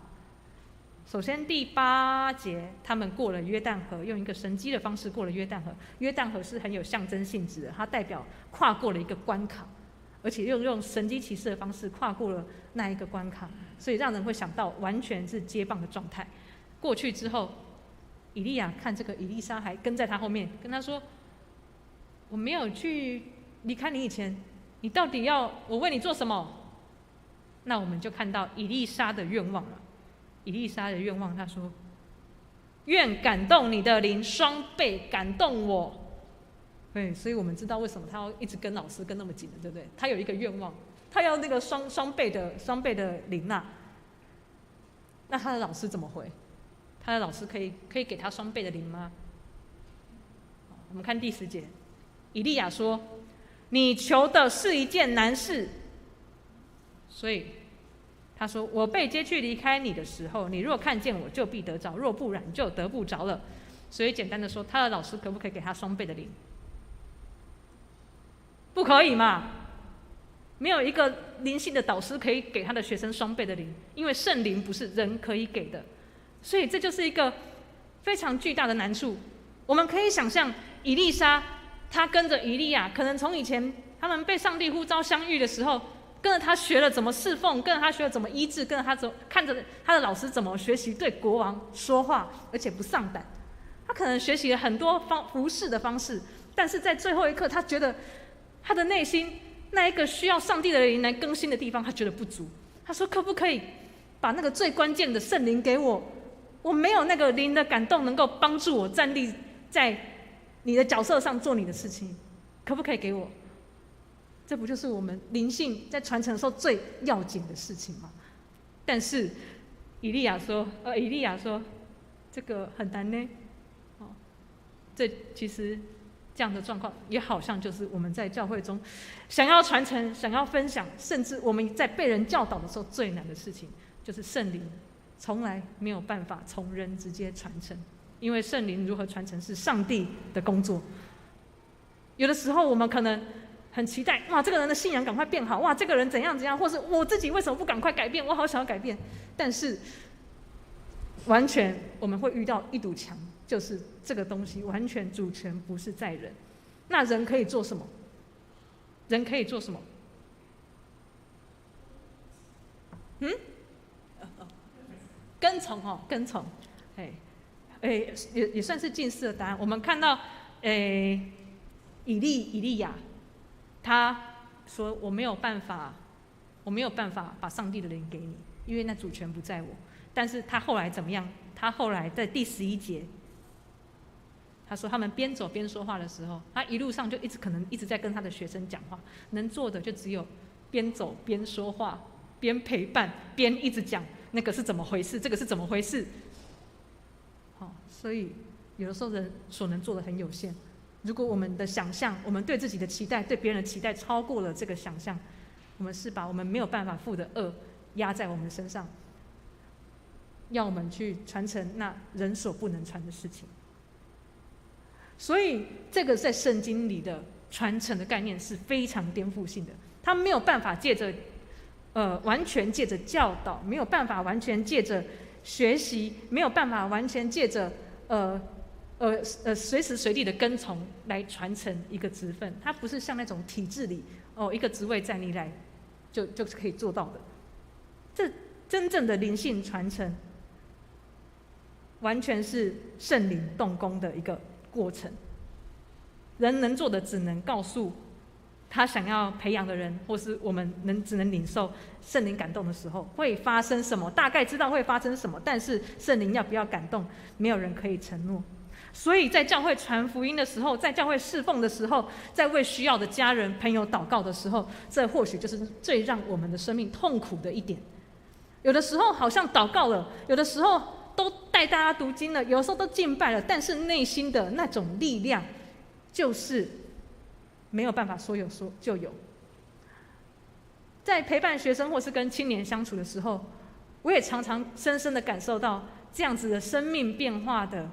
首先第8节，他们过了约旦河，用一个神迹的方式过了约旦河。约旦河是很有象征性质的，它代表跨过了一个关卡，而且用神迹奇事的方式跨过了那一个关卡，所以让人会想到完全是接棒的状态。过去之后，以利亚看这个以利沙还跟在他后面，跟他说：“我没有去离开你以前，你到底要我为你做什么？”那我们就看到以利沙的愿望了。以利沙的愿望，他说：“愿感动你的灵双倍感动我。”对，所以我们知道为什么他要一直跟老师跟那么紧的，对不对？他有一个愿望，他要那个双倍的灵啊。那他的老师怎么回？他的老师可以给他双倍的灵吗？我们看第10节，以利亚说：“你求的是一件难事。”所以他说：“我被接去离开你的时候，你若看见我，就必得着；若不然，就得不着了。”所以简单的说，他的老师可不可以给他双倍的灵？不可以嘛？没有一个灵性的导师可以给他的学生双倍的灵，因为圣灵不是人可以给的。所以这就是一个非常巨大的难处。我们可以想象，以利沙他跟着以利亚，可能从以前他们被上帝呼召相遇的时候，跟着他学了怎么侍奉，跟着他学了怎么医治，跟着他看着他的老师怎么学习对国王说话，而且不上胆。他可能学习了很多服侍的方式，但是在最后一刻，他觉得他的内心那一个需要上帝的灵来更新的地方，他觉得不足。他说：“可不可以把那个最关键的圣灵给我？我没有那个灵的感动，能够帮助我站立在你的角色上做你的事情，可不可以给我？”这不就是我们灵性在传承的时候最要紧的事情吗？但是以利亚说，这个很难呢。这其实这样的状况，也好像就是我们在教会中想要传承、想要分享，甚至我们在被人教导的时候最难的事情，就是圣灵从来没有办法从人直接传承，因为圣灵如何传承是上帝的工作。有的时候我们可能很期待，哇，这个人的信仰赶快变好，哇，这个人怎样怎样，或是我自己为什么不赶快改变，我好想要改变。但是完全我们会遇到一堵墙，就是这个东西完全主权不是在人。那人可以做什么？人可以做什么？跟从跟从，也算是近似的答案。我们看到，以利亚，他说我没有办法把上帝的灵给你，因为那主权不在我。但是他后来怎么样？他后来在第11节，他说他们边走边说话的时候，他一路上就可能一直在跟他的学生讲话，能做的就只有边走边说话，边陪伴，边一直讲那个是怎么回事，这个是怎么回事。所以有的时候人所能做的很有限。如果我们的想象，我们对自己的期待，对别人的期待超过了这个想象，我们是把我们没有办法负的恶压在我们身上，要我们去传承那人所不能传的事情。所以这个在圣经里的传承的概念是非常颠覆性的，它没有办法借着完全借着教导，没有办法完全借着学习，没有办法完全借着随时随地的跟从来传承一个职分。它不是像那种体制里一个职位在你来就是可以做到的。这真正的灵性传承，完全是圣灵动工的一个过程。人能做的只能告诉他想要培养的人，或是我们只能领受圣灵感动的时候会发生什么，大概知道会发生什么，但是圣灵要不要感动，没有人可以承诺。所以在教会传福音的时候，在教会侍奉的时候，在为需要的家人朋友祷告的时候，这或许就是最让我们的生命痛苦的一点。有的时候好像祷告了，有的时候都带大家读经了，有的时候都敬拜了，但是内心的那种力量就是没有办法说有说就有。在陪伴学生或是跟青年相处的时候，我也常常深深的感受到这样子的生命变化的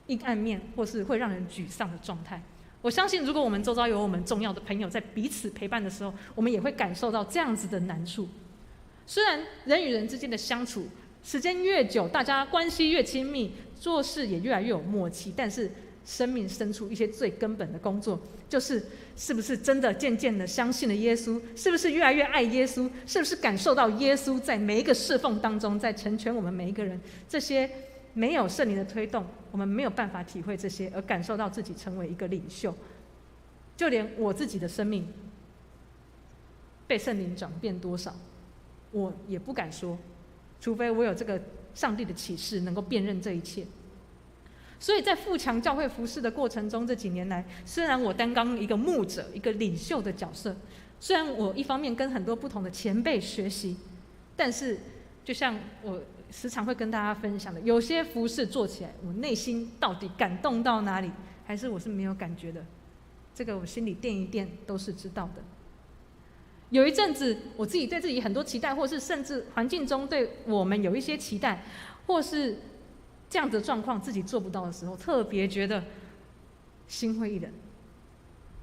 阴暗面，或是会让人沮丧的状态。我相信如果我们周遭有我们重要的朋友在彼此陪伴的时候，我们也会感受到这样子的难处。虽然人与人之间的相处时间越久，大家关系越亲密，做事也越来越有默契，但是生命深处一些最根本的工作，就是是不是真的渐渐的相信了耶稣，是不是越来越爱耶稣，是不是感受到耶稣在每一个侍奉当中在成全我们每一个人。这些没有圣灵的推动，我们没有办法体会这些，而感受到自己成为一个领袖。就连我自己的生命被圣灵转变多少，我也不敢说，除非我有这个上帝的启示，能够辨认这一切。所以在富强教会服事的过程中，这几年来，虽然我担当一个牧者、一个领袖的角色，虽然我一方面跟很多不同的前辈学习，但是就像我时常会跟大家分享的，有些服事做起来，我内心到底感动到哪里，还是我是没有感觉的，这个我心里掂一掂都是知道的。有一阵子，我自己对自己很多期待，或是甚至环境中对我们有一些期待，或是这样子的状况自己做不到的时候，特别觉得心灰意冷，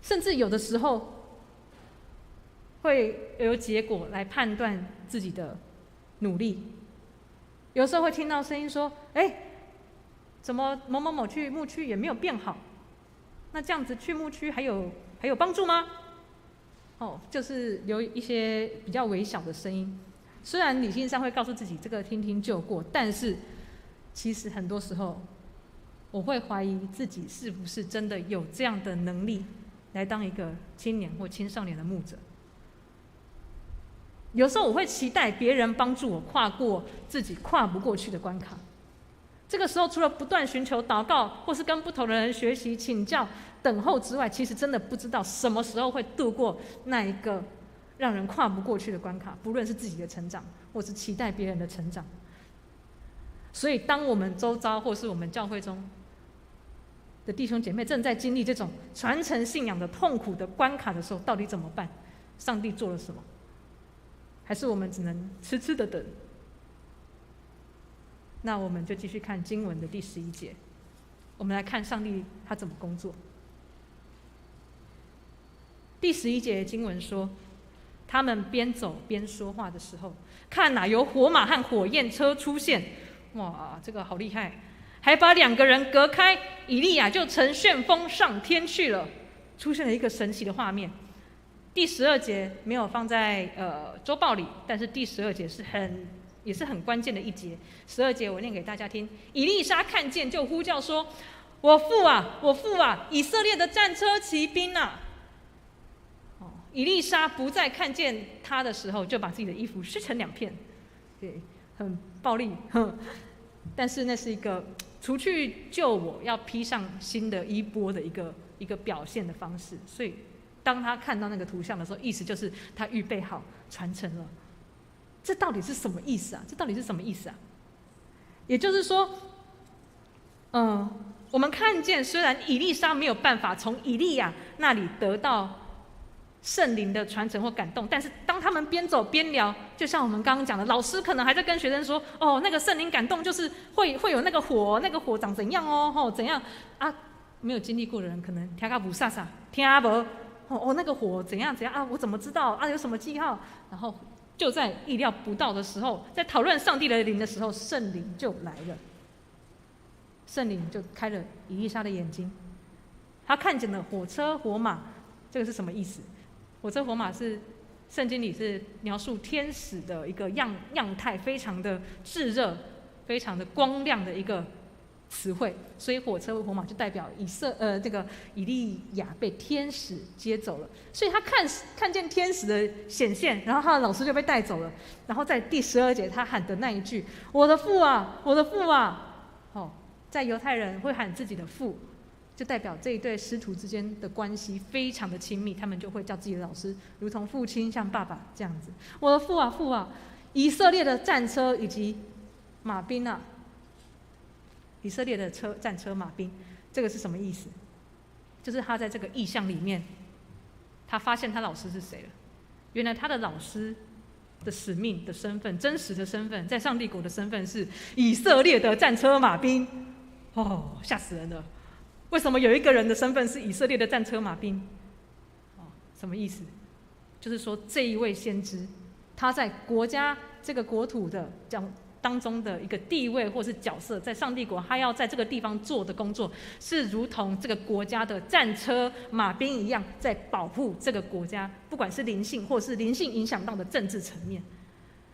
甚至有的时候会有结果来判断自己的努力。有时候会听到声音说：“怎么某某某去牧区也没有变好？那这样子去牧区还有帮助吗？”就是有一些比较微小的声音，虽然理性上会告诉自己这个听听就过，但是其实很多时候我会怀疑自己是不是真的有这样的能力来当一个青年或青少年的牧者。有时候我会期待别人帮助我跨过自己跨不过去的关卡，这个时候除了不断寻求祷告，或是跟不同的人学习请教等候之外，其实真的不知道什么时候会度过那一个让人跨不过去的关卡，不论是自己的成长，或是期待别人的成长。所以当我们周遭或是我们教会中的弟兄姐妹正在经历这种传承信仰的痛苦的关卡的时候，到底怎么办？上帝做了什么？还是我们只能痴痴的等？那我们就继续看经文的第11节，我们来看上帝他怎么工作。第11节经文说，他们边走边说话的时候，看哪，有火马和火焰车出现，哇，这个好厉害，还把2个人隔开，以利亚就乘旋风上天去了，出现了一个神奇的画面。第12节没有放在周报里，但是第12节也是很关键的一节。12节我念给大家听。以利沙看见就呼叫说：“我父啊，我父啊，以色列的战车骑兵啊！”以利沙不再看见他的时候，就把自己的衣服撕成2片，对，很暴力。但是那是一个除去救我，要披上新的衣钵的一个表现的方式。所以当他看到那个图像的时候，意思就是他预备好传承了。这到底是什么意思啊？这到底是什么意思啊？也就是说，我们看见，虽然以利沙没有办法从以利亚那里得到圣灵的传承或感动，但是当他们边走边聊，就像我们刚刚讲的，老师可能还在跟学生说：“哦，那个圣灵感动就是会有那个火，那个火长怎样哦，怎样啊？”没有经历过的人可能听个不飒飒，听不哦，那个火怎样啊？我怎么知道啊？有什么记号？然后就在意料不到的时候，在讨论上帝的灵的时候，圣灵就来了。圣灵就开了以利沙的眼睛，他看见了火车火马，这个是什么意思？火车火马是圣经里是描述天使的一个样态，非常的炙热、非常的光亮的一个词汇，所以火车火马就代表这个以利亚被天使接走了，所以他看见天使的显现，然后他的老师就被带走了。然后在第12节他喊的那一句：“我的父啊，我的父啊！”哦，在犹太人会喊自己的父，就代表这一对师徒之间的关系非常的亲密，他们就会叫自己的老师如同父亲，像爸爸这样子。我的父啊，父啊！以色列的战车以及马兵啊，以色列的战车马兵，这个是什么意思？就是他在这个意象里面，他发现他老师是谁了。原来他的老师的使命的身份，真实的身份，在上帝国的身份是以色列的战车马兵。哦，吓死人了！为什么有一个人的身份是以色列的战车马兵？哦，什么意思？就是说这一位先知，他在国家这个国土的当中的一个地位或是角色，在上帝国，他要在这个地方做的工作，是如同这个国家的战车马兵一样，在保护这个国家，不管是灵性或是灵性影响到的政治层面。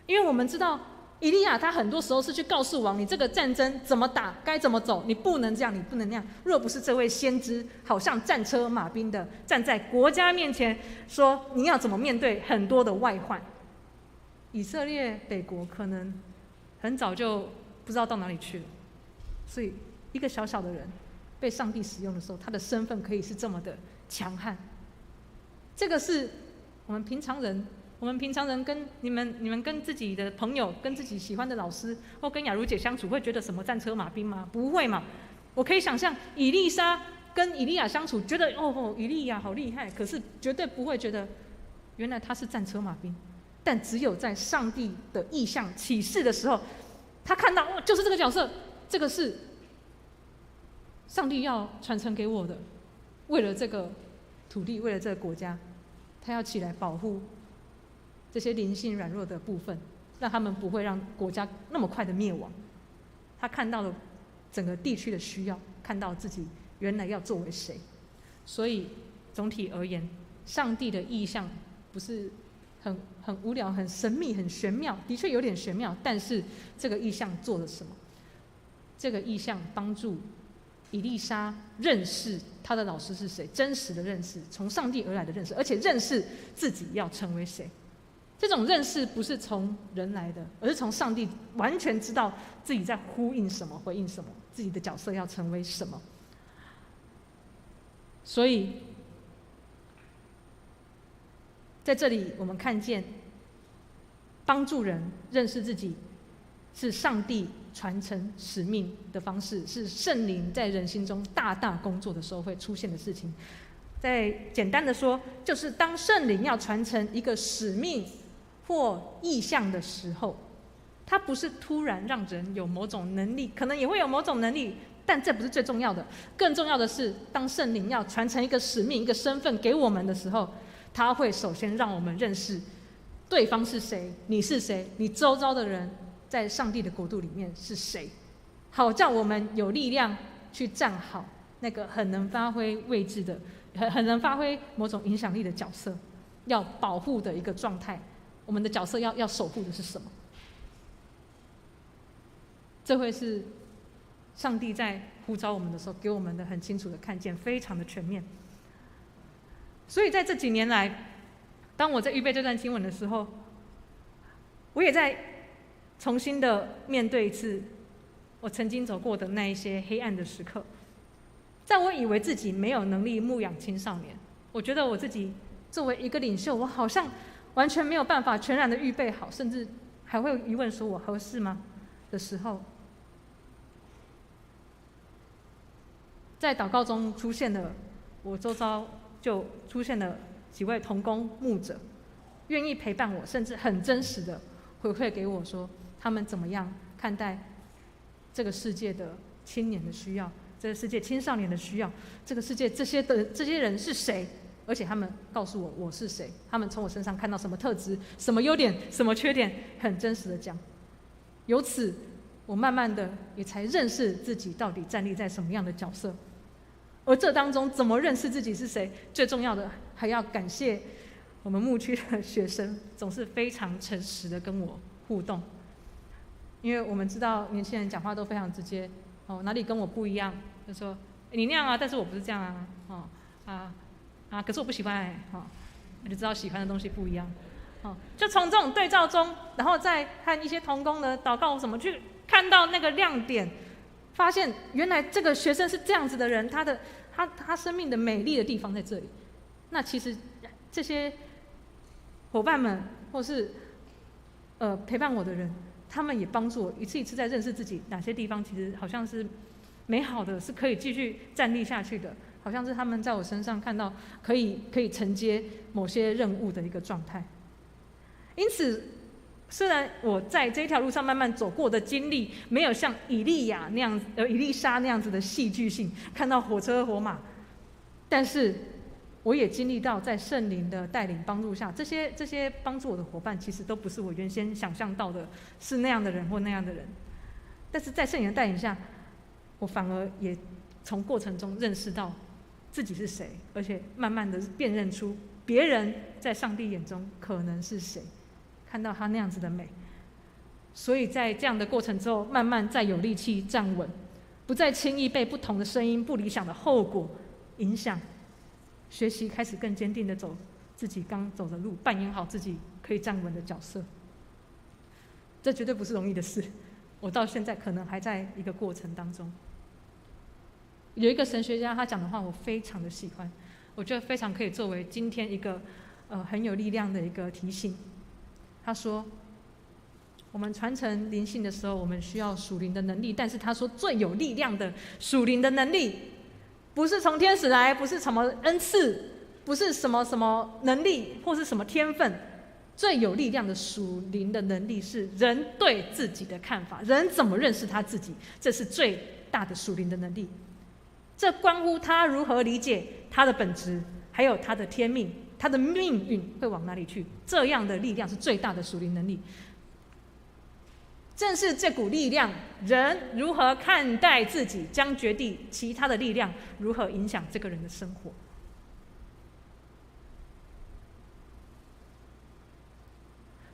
因为我们知道以利亚他很多时候是去告诉王，你这个战争怎么打，该怎么走，你不能这样，你不能那样。若不是这位先知好像战车马兵的站在国家面前说你要怎么面对很多的外患，以色列北国可能很早就不知道到哪里去了。所以一个小小的人被上帝使用的时候，他的身份可以是这么的强悍。这个是我们平常人跟你们跟自己的朋友、跟自己喜欢的老师或跟雅茹姐相处，会觉得什么战车马兵吗？不会嘛。我可以想象以利沙跟以利亚相处，觉得以利亚好厉害，可是绝对不会觉得原来他是战车马兵。但只有在上帝的意象启示的时候，他看到就是这个角色，这个是上帝要传承给我的，为了这个土地，为了这个国家，他要起来保护这些灵性软弱的部分，让他们不会让国家那么快的灭亡。他看到了整个地区的需要，看到自己原来要作为谁。所以总体而言，上帝的意象不是很无聊、很神秘、很玄妙，的确有点玄妙，但是这个意象做了什么？这个意象帮助以利沙认识他的老师是谁，真实的认识，从上帝而来的认识，而且认识自己要成为谁。这种认识不是从人来的，而是从上帝完全知道自己在呼应什么、回应什么，自己的角色要成为什么。所以在这里我们看见帮助人认识自己是上帝传承使命的方式，是圣灵在人心中大大工作的时候会出现的事情。再简单的说，就是当圣灵要传承一个使命或意向的时候，它不是突然让人有某种能力，可能也会有某种能力，但这不是最重要的。更重要的是，当圣灵要传承一个使命、一个身份给我们的时候，他会首先让我们认识对方是谁，你是谁，你周遭的人在上帝的国度里面是谁，好叫我们有力量去站好那个很能发挥位置的、很能发挥某种影响力的角色，要保护的一个状态。我们的角色要守护的是什么？这会是上帝在呼召我们的时候给我们的很清楚的看见，非常的全面。所以在这几年来，当我在预备这段经文的时候，我也在重新的面对一次我曾经走过的那一些黑暗的时刻。在我以为自己没有能力牧养青少年，我觉得我自己作为一个领袖，我好像完全没有办法全然的预备好，甚至还会疑问说我合适吗的时候，在祷告中出现了，我周遭就出现了几位同工牧者，愿意陪伴我，甚至很真实的回馈给我说，他们怎么样看待这个世界的青年的需要，这个世界青少年的需要，这个世界这些人是谁，而且他们告诉我我是谁，他们从我身上看到什么特质、什么优点、什么缺点，很真实的讲。由此，我慢慢的也才认识自己到底站立在什么样的角色。而这当中怎么认识自己是谁，最重要的还要感谢我们牧区的学生，总是非常诚实的跟我互动。因为我们知道年轻人讲话都非常直接，哪里跟我不一样，就说你那样啊，但是我不是这样啊，可是我不喜欢你就知道喜欢的东西不一样，就从这种对照中，然后再和一些同工的祷告什么去看到那个亮点，发现原来这个学生是这样子的人，他生命的美丽的地方在这里。那其实这些伙伴们或是陪伴我的人，他们也帮助我一次一次在认识自己哪些地方其实好像是美好的，是可以继续站立下去的，好像是他们在我身上看到可以承接某些任务的一个状态。因此虽然我在这条路上慢慢走过的经历没有像以利沙那样子的戏剧性，看到火车火马，但是我也经历到在圣灵的带领帮助下，这些帮助我的伙伴其实都不是我原先想象到的是那样的人或那样的人，但是在圣灵的带领下，我反而也从过程中认识到自己是谁，而且慢慢的辨认出别人在上帝眼中可能是谁，看到他那样子的美。所以在这样的过程之后，慢慢再有力气站稳，不再轻易被不同的声音、不理想的后果影响，学习开始更坚定的走自己刚走的路，扮演好自己可以站稳的角色。这绝对不是容易的事，我到现在可能还在一个过程当中。有一个神学家他讲的话我非常的喜欢，我觉得非常可以作为今天一个很有力量的一个提醒。他说我们传承灵性的时候，我们需要属灵的能力，但是他说最有力量的属灵的能力不是从天使来，不是什么恩赐，不是什么什么能力或是什么天分，最有力量的属灵的能力是人对自己的看法，人怎么认识他自己，这是最大的属灵的能力。这关乎他如何理解他的本质，还有他的天命，他的命运会往哪里去，这样的力量是最大的属灵能力。正是这股力量，人如何看待自己，将决定其他的力量如何影响这个人的生活。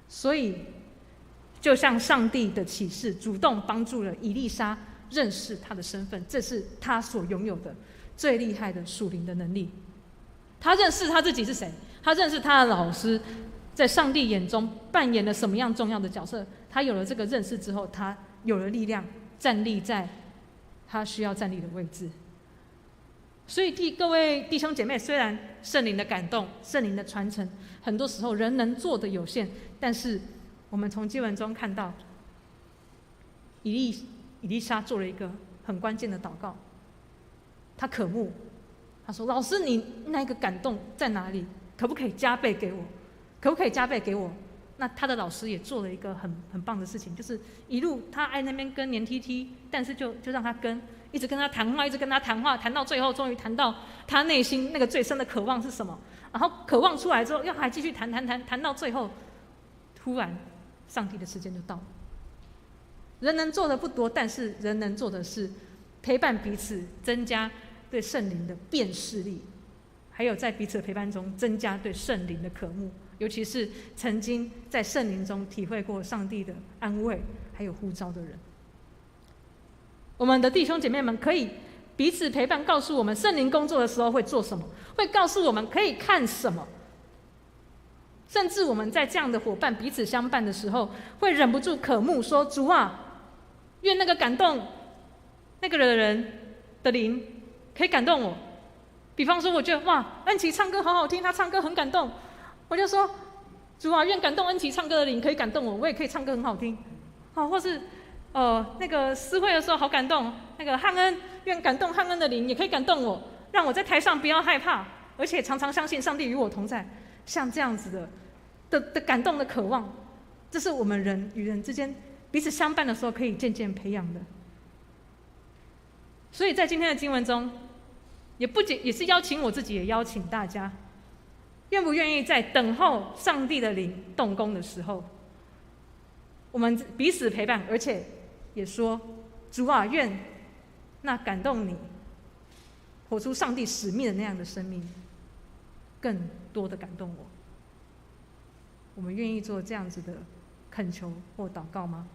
所以就像上帝的启示主动帮助了以利沙认识他的身份，这是他所拥有的最厉害的属灵的能力。他认识他自己是谁，他认识他的老师在上帝眼中扮演了什么样重要的角色。他有了这个认识之后，他有了力量站立在他需要站立的位置。所以各位弟兄姐妹，虽然圣灵的感动、圣灵的传承，很多时候人能做的有限，但是我们从经文中看到以利沙做了一个很关键的祷告。他渴慕，他说：“老师，你那个感动在哪里？可不可以加倍给我？可不可以加倍给我？”那他的老师也做了一个很棒的事情，就是一路他爱那边跟黏踢踢，但是就让他跟，一直跟他谈话，一直跟他谈话，谈到最后，终于谈到他内心那个最深的渴望是什么。然后渴望出来之后，又还继续谈到最后，突然上帝的时间就到了。人能做的不多，但是人能做的是陪伴彼此，增加对圣灵的辨识力，还有在彼此的陪伴中增加对圣灵的渴慕，尤其是曾经在圣灵中体会过上帝的安慰还有呼召的人。我们的弟兄姐妹们可以彼此陪伴，告诉我们圣灵工作的时候会做什么，会告诉我们可以看什么，甚至我们在这样的伙伴彼此相伴的时候，会忍不住渴慕说：“主啊，愿那个感动那个人的灵可以感动我。”比方说我觉得哇，恩琪唱歌好好听，他唱歌很感动，我就说：“主啊，愿感动恩琪唱歌的灵可以感动我，我也可以唱歌很好听。”或是那个私会的时候好感动，那个汉恩，愿感动汉恩的灵也可以感动我，让我在台上不要害怕。而且常常相信上帝与我同在，像这样子的感动的渴望，这是我们人与人之间彼此相伴的时候可以渐渐培养的。所以在今天的经文中，也是邀请我自己，也邀请大家，愿不愿意在等候上帝的灵动工的时候，我们彼此陪伴，而且也说：主啊，愿那感动你活出上帝使命的那样的生命，更多的感动我。我们愿意做这样子的恳求或祷告吗？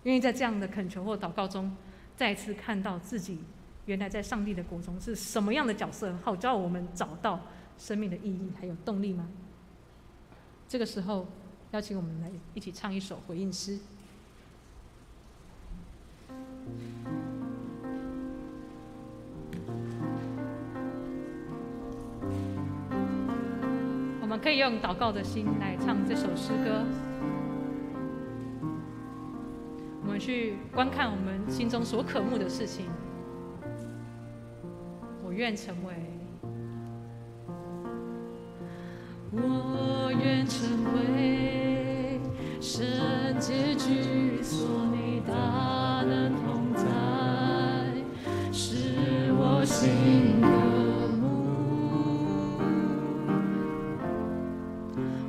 愿意在这样的恳求或祷告中，再一次看到自己原来在上帝的国中是什么样的角色，好叫我们找到生命的意义还有动力吗？这个时候，邀请我们来一起唱一首回应诗。我们可以用祷告的心来唱这首诗歌。我们去观看我们心中所渴慕的事情。我愿成为，我愿成为圣洁居所，你大能同在，是我心渴慕。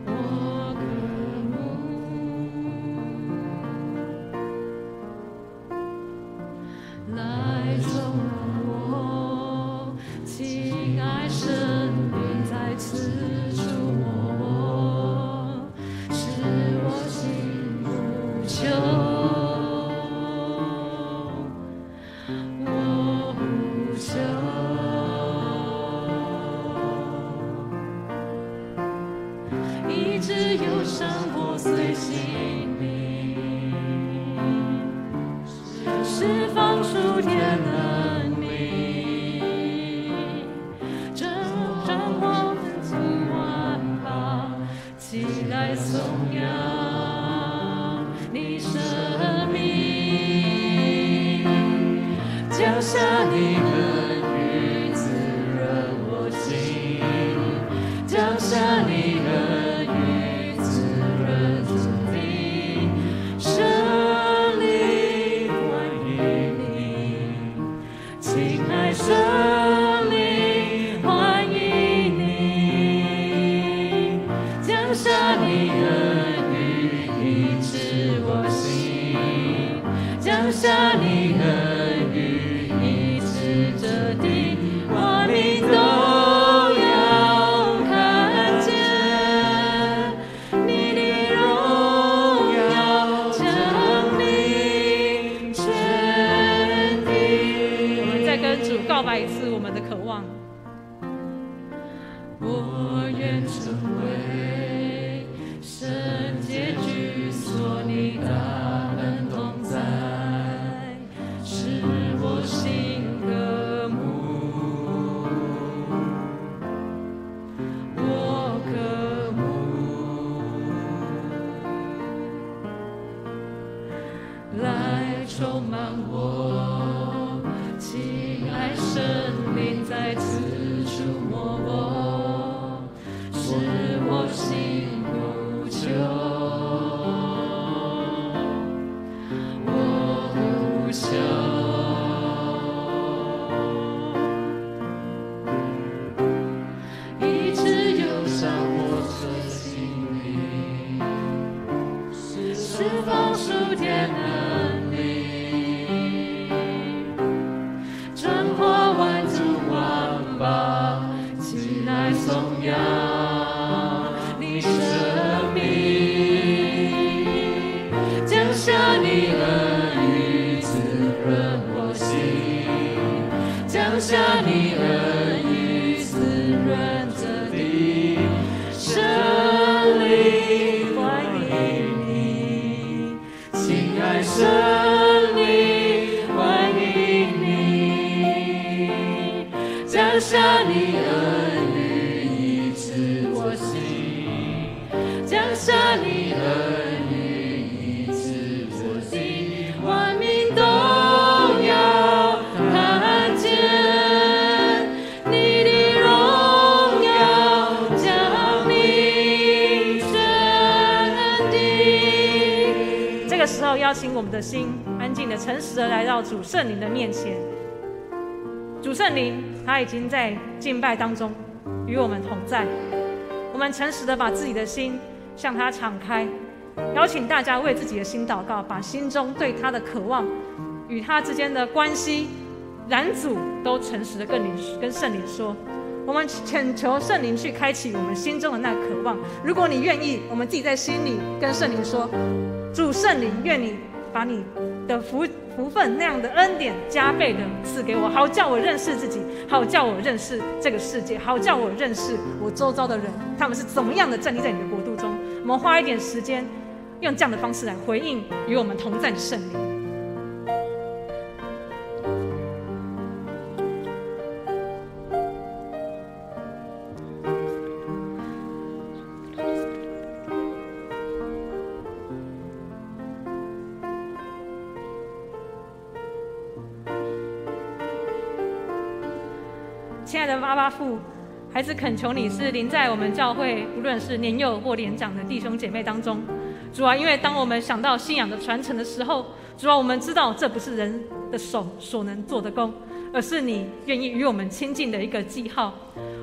我渴慕来充满我，亲爱生命在此触摸我，使我心无求。我呼求，医治忧伤破碎心灵，释放属天能力，真我们尽万宝，起来颂扬你生命，降下你恩雨滋润我心，降下你恩雨滋润这地，圣灵欢迎你，亲爱圣灵欢迎你，降下你恩雨医治我心，降下你恩雨医治这地，万民都要看见你的荣耀降临全地。我们再跟主告白一次我们的渴望。我愿成为圣洁居所，你大能同在，使我心渴慕。我渴慕来充满我，亲爱生命在此触摸我，使我心无求。我呼求，医治忧伤破碎心灵，释放属天能力，转化万族万邦，起来颂扬你生命，降下你恩雨滋润我心，降下你恩雨滋润这地，圣灵欢迎你，亲爱圣灵欢迎你，降下你恩雨医治我心，降下你恩雨医治我心，万民都要看见你的荣个时候，邀请我们的心安静的、诚实的来到主圣灵的面前。主圣灵他已经在敬拜当中与我们同在，我们诚实的把自己的心向他敞开，邀请大家为自己的心祷告，把心中对他的渴望与他之间的关系拦阻都诚实的跟圣灵说。我们恳求圣灵去开启我们心中的那渴望。如果你愿意，我们自己在心里跟圣灵说：主圣灵，愿你把你的福分那样的恩典加倍的赐给我，好叫我认识自己，好叫我认识这个世界，好叫我认识我周遭的人，他们是怎么样的站立在你的国度中。我们花一点时间，用这样的方式来回应与我们同在的圣灵。亲爱的阿爸父，孩子恳求你是临在我们教会，无论是年幼或年长的弟兄姐妹当中。主啊，因为当我们想到信仰的传承的时候，主啊，我们知道这不是人的手所能做的工，而是你愿意与我们亲近的一个记号。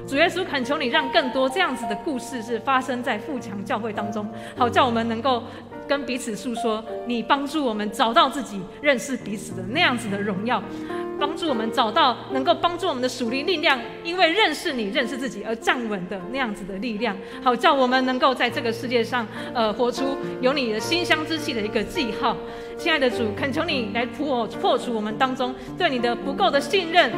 主耶稣，恳求你让更多这样子的故事是发生在富强教会当中，好叫我们能够跟彼此诉说你帮助我们找到自己、认识彼此的那样子的荣耀，帮助我们找到能够帮助我们的属灵力量，因为认识你、认识自己而站稳的那样子的力量，好叫我们能够在这个世界上，活出有你的馨香之气的一个记号。亲爱的主，恳求你来破除我们当中对你的不够的信任，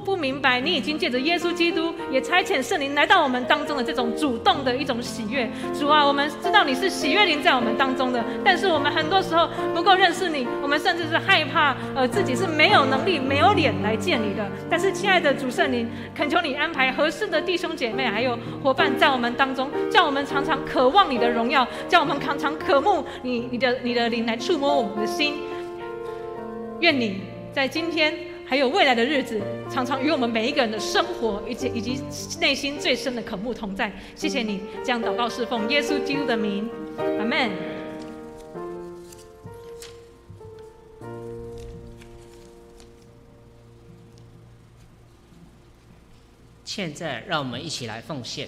不明白你已经借着耶稣基督也差遣圣灵来到我们当中的这种主动的一种喜悦。主啊，我们知道你是喜悦灵在我们当中的，但是我们很多时候不够认识你，我们甚至是害怕自己是没有能力没有脸来见你的。但是亲爱的主圣灵，恳求你安排合适的弟兄姐妹还有伙伴在我们当中，叫我们常常渴望你的荣耀，叫我们常常渴慕你的灵来触摸我们的心。愿你在今天还有未来的日子，常常与我们每一个人的生活以及内心最深的渴慕同在。谢谢你，这样祷告是奉耶稣基督的名，阿们。现在让我们一起来奉献。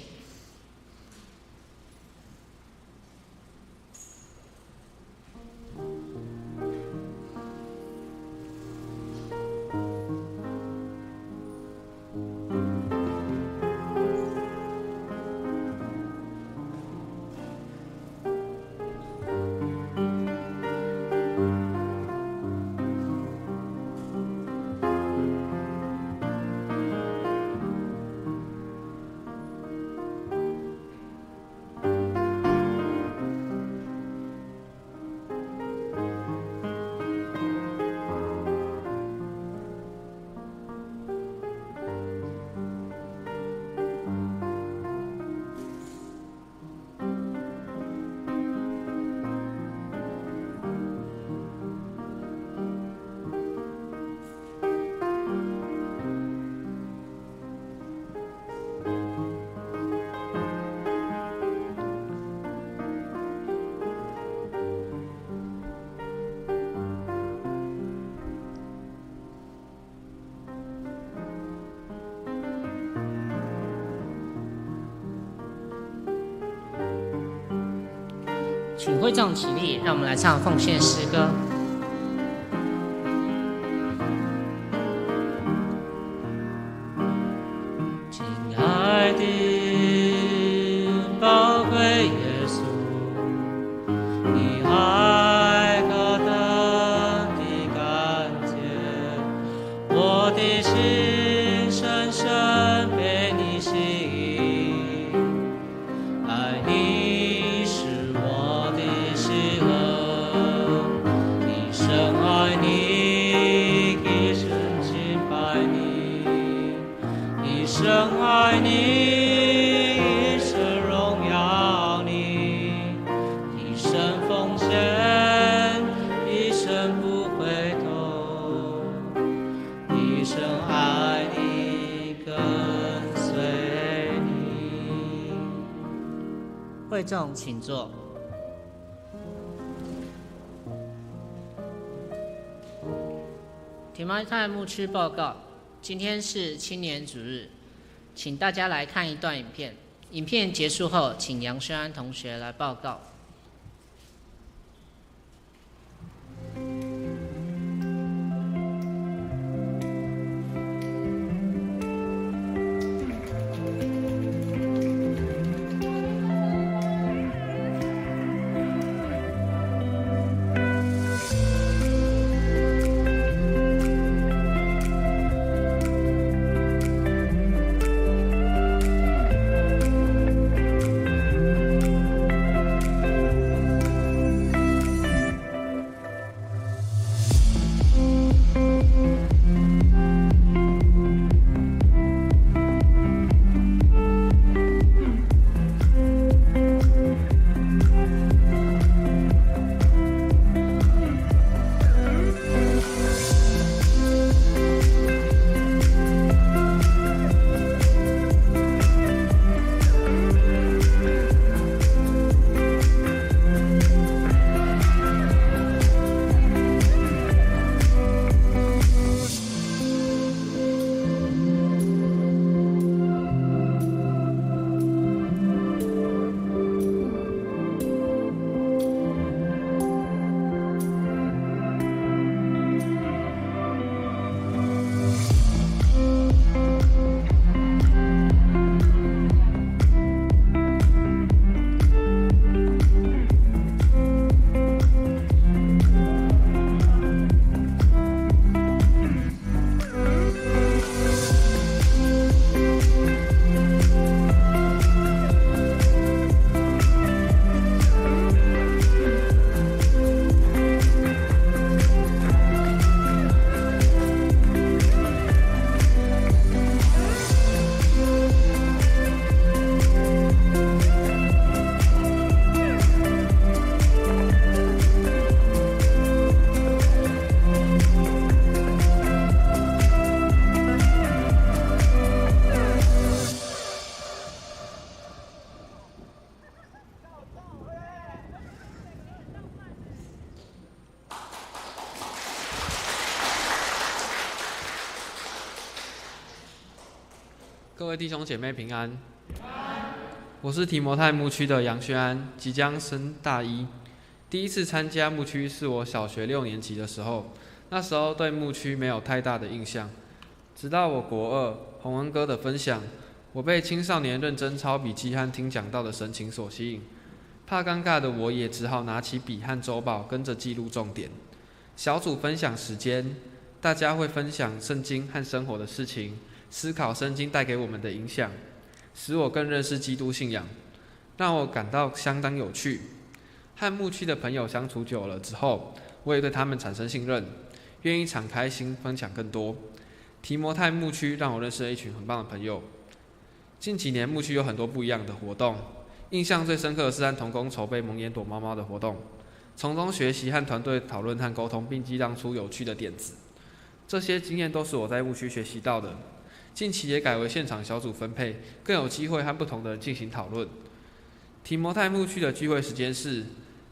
请会众起立，让我们来唱奉献诗歌。亲爱的宝贵耶稣，你爱何等的感觉，我的心深深被你吸引，爱你是我的喜乐，一生爱你，一生敬拜你，一生爱你，一生荣耀你，一生奉献，一生不回头，一生爱你，跟随你。会众请坐。提摩太牧区报告，今天是青年主日，请大家来看一段影片。影片结束后，请杨轩安同学来报告。各位弟兄姐妹平安。我是提摩太牧区的杨轩安，即将升大一。第一次参加牧区是我小学6年级的时候，那时候对牧区没有太大的印象。直到我国2洪恩哥的分享，我被青少年认真抄笔记和听讲道的神情所吸引。怕尴尬的我也只好拿起笔和周报跟着记录重点。小组分享时间，大家会分享圣经和生活的事情，思考圣经带给我们的影响，使我更认识基督信仰，让我感到相当有趣。和牧区的朋友相处久了之后，我也对他们产生信任，愿意敞开心分享更多。提摩太牧区让我认识了一群很棒的朋友。近几年牧区有很多不一样的活动，印象最深刻的是和同工筹备蒙眼躲猫猫的活动，从中学习和团队讨论和沟通，并激荡出有趣的点子。这些经验都是我在牧区学习到的。近期也改为现场小组分配，更有机会和不同的人进行讨论。提摩太牧区的聚会时间是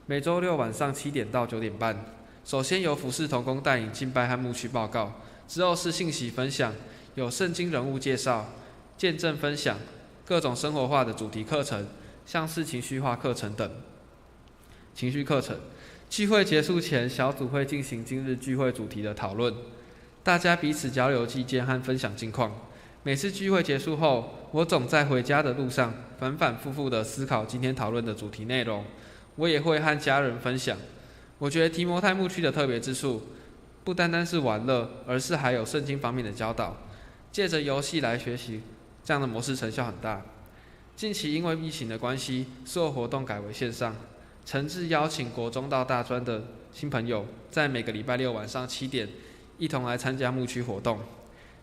每周6晚上7点到9点半。首先由服事同工带领敬拜和牧区报告，之后是信息分享，有圣经人物介绍、见证分享、各种生活化的主题课程，像是情绪化课程等。情绪课程聚会结束前，小组会进行今日聚会主题的讨论，大家彼此交流意见和分享近况。每次聚会结束后，我总在回家的路上反反复复地思考今天讨论的主题内容，我也会和家人分享。我觉得提摩太牧区的特别之处，不单单是玩乐，而是还有圣经方面的教导，借着游戏来学习，这样的模式成效很大。近期因为疫情的关系，所有活动改为线上，诚挚邀请国中到大专的新朋友，在每个礼拜6晚上7点，一同来参加牧区活动。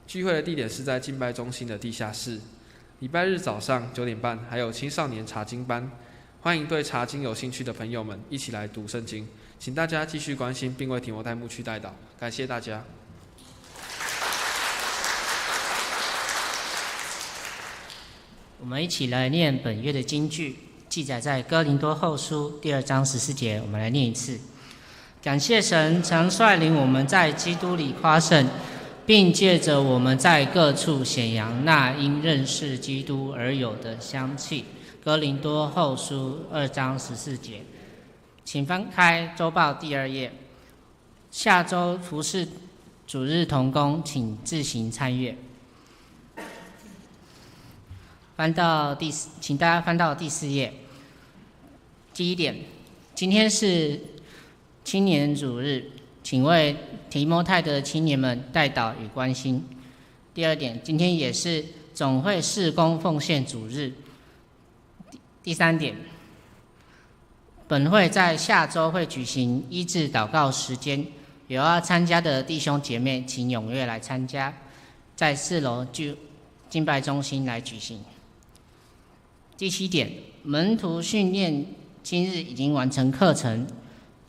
聚会的地点是在敬拜中心的地下室。礼拜日早上9点半还有青少年查经班，欢迎对查经有兴趣的朋友们一起来读圣经。请大家继续关心并为提摩太牧区代祷，感谢大家。我们一起来念本月的金句，记载在哥林多后书第2章14节，我们来念一次。感谢神曾率领我们在基督里夸胜，并借着我们在各处显扬那因认识基督而有的香气。哥林多后书2章14节。请翻开周报第2页。下周服事主日同工，请自行参阅。请大家翻到第4页。第1点，今天是青年主日，请为提摩太的青年们代祷与关心。第2点，今天也是总会事工奉献主日。第3点，本会在下周会举行医治祷告时间，有要参加的弟兄姐妹请踊跃来参加，在4楼敬拜中心来举行。第7点，门徒训练今日已经完成课程，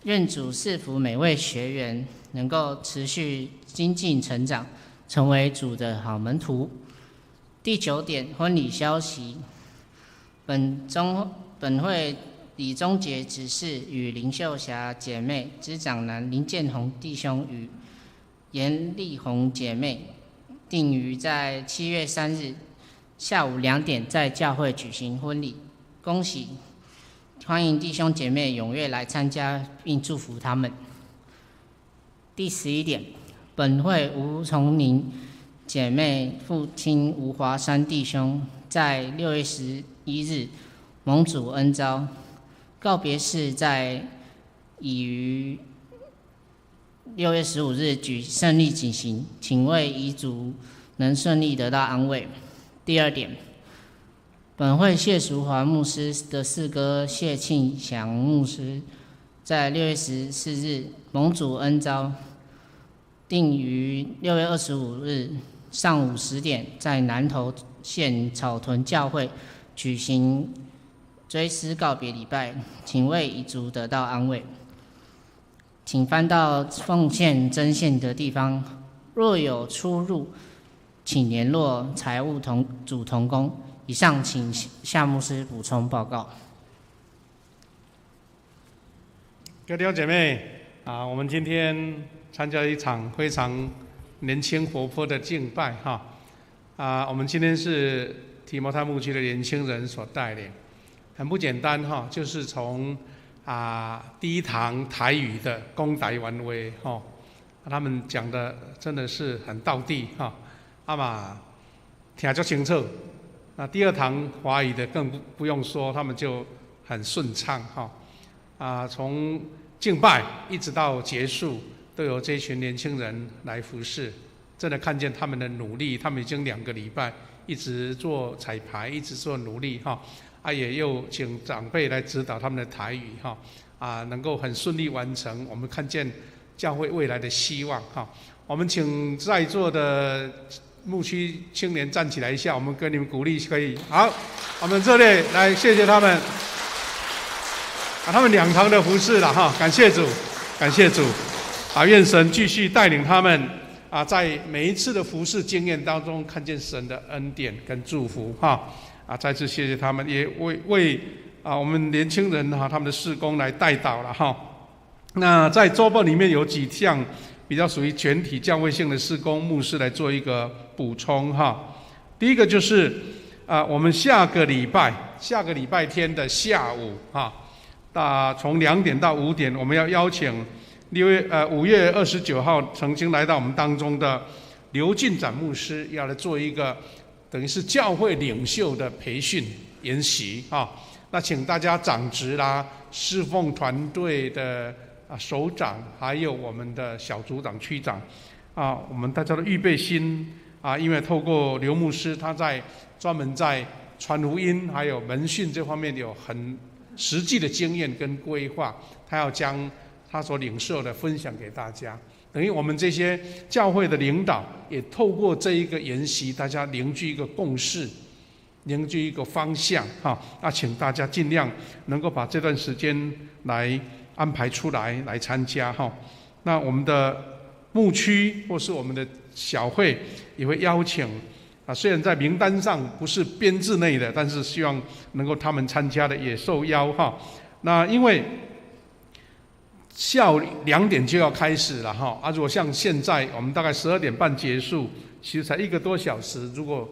愿主赐福每位学员能够持续精进成长，成为主的好门徒。第9点，婚礼消息。本会李宗杰执事与林秀霞姐妹、支长男林建宏弟兄与严丽红姐妹定于在7月3日下午2点在教会举行婚礼。恭喜！欢迎弟兄姐妹踊跃来参加，并祝福他们。第11点，本会吴崇宁姐妹父亲吴华山弟兄在6月11日蒙主恩召，告别式已于6月15日顺利举行，请为遗族能顺利得到安慰。第2点，本会谢淑华牧师的四哥谢庆祥牧师在6月14日蒙主恩召，定于6月25日上午10点在南投县草屯教会举行追思告别礼拜，请为遗族得到安慰。请翻到奉献增献的地方，若有出入，请联络财务组同工。以上，请夏牧师补充报告。各位弟兄姐妹我们今天参加了一场非常年轻活泼的敬拜我们今天是提摩太牧区的年轻人所带领，很不简单就是从第一堂台语的讲台员话他们讲的真的是很道地嘛听得清楚。那第2堂华语的更不用说，他们就很顺畅从敬拜一直到结束，都有这群年轻人来服侍，真的看见他们的努力。他们已经2个礼拜一直做彩排，一直做努力也又请长辈来指导他们的台语能够很顺利完成。我们看见教会未来的希望我们请在座的牧区青年站起来一下，我们跟你们鼓励可以。好，我们热烈来谢谢他们他们2堂的服侍了感谢主，感谢主愿神继续带领他们在每一次的服侍经验当中看见神的恩典跟祝福再次谢谢他们，也为我们年轻人他们的事工来代祷了那在周报里面有几项比较属于全体教会性的事工，牧师来做一个补充第一个就是我们下个礼拜天的下午从2点到5点，我们要邀请5月29号曾经来到我们当中的刘进展牧师，要来做一个等于是教会领袖的培训研习那请大家长职啦、侍奉团队的首长，还有我们的小组长、区长我们大家的预备心因为透过刘牧师，他专门在传福音还有门训这方面有很实际的经验跟规划，他要将他所领受的分享给大家。等于我们这些教会的领导也透过这一个研习，大家凝聚一个共识，凝聚一个方向那请大家尽量能够把这段时间来安排出来参加那我们的牧区或是我们的小会也会邀请虽然在名单上不是编制内的，但是希望能够他们参加的也受邀那因为下午2点就要开始了哈。如果像现在我们大概12点半结束，其实才1个多小时。如果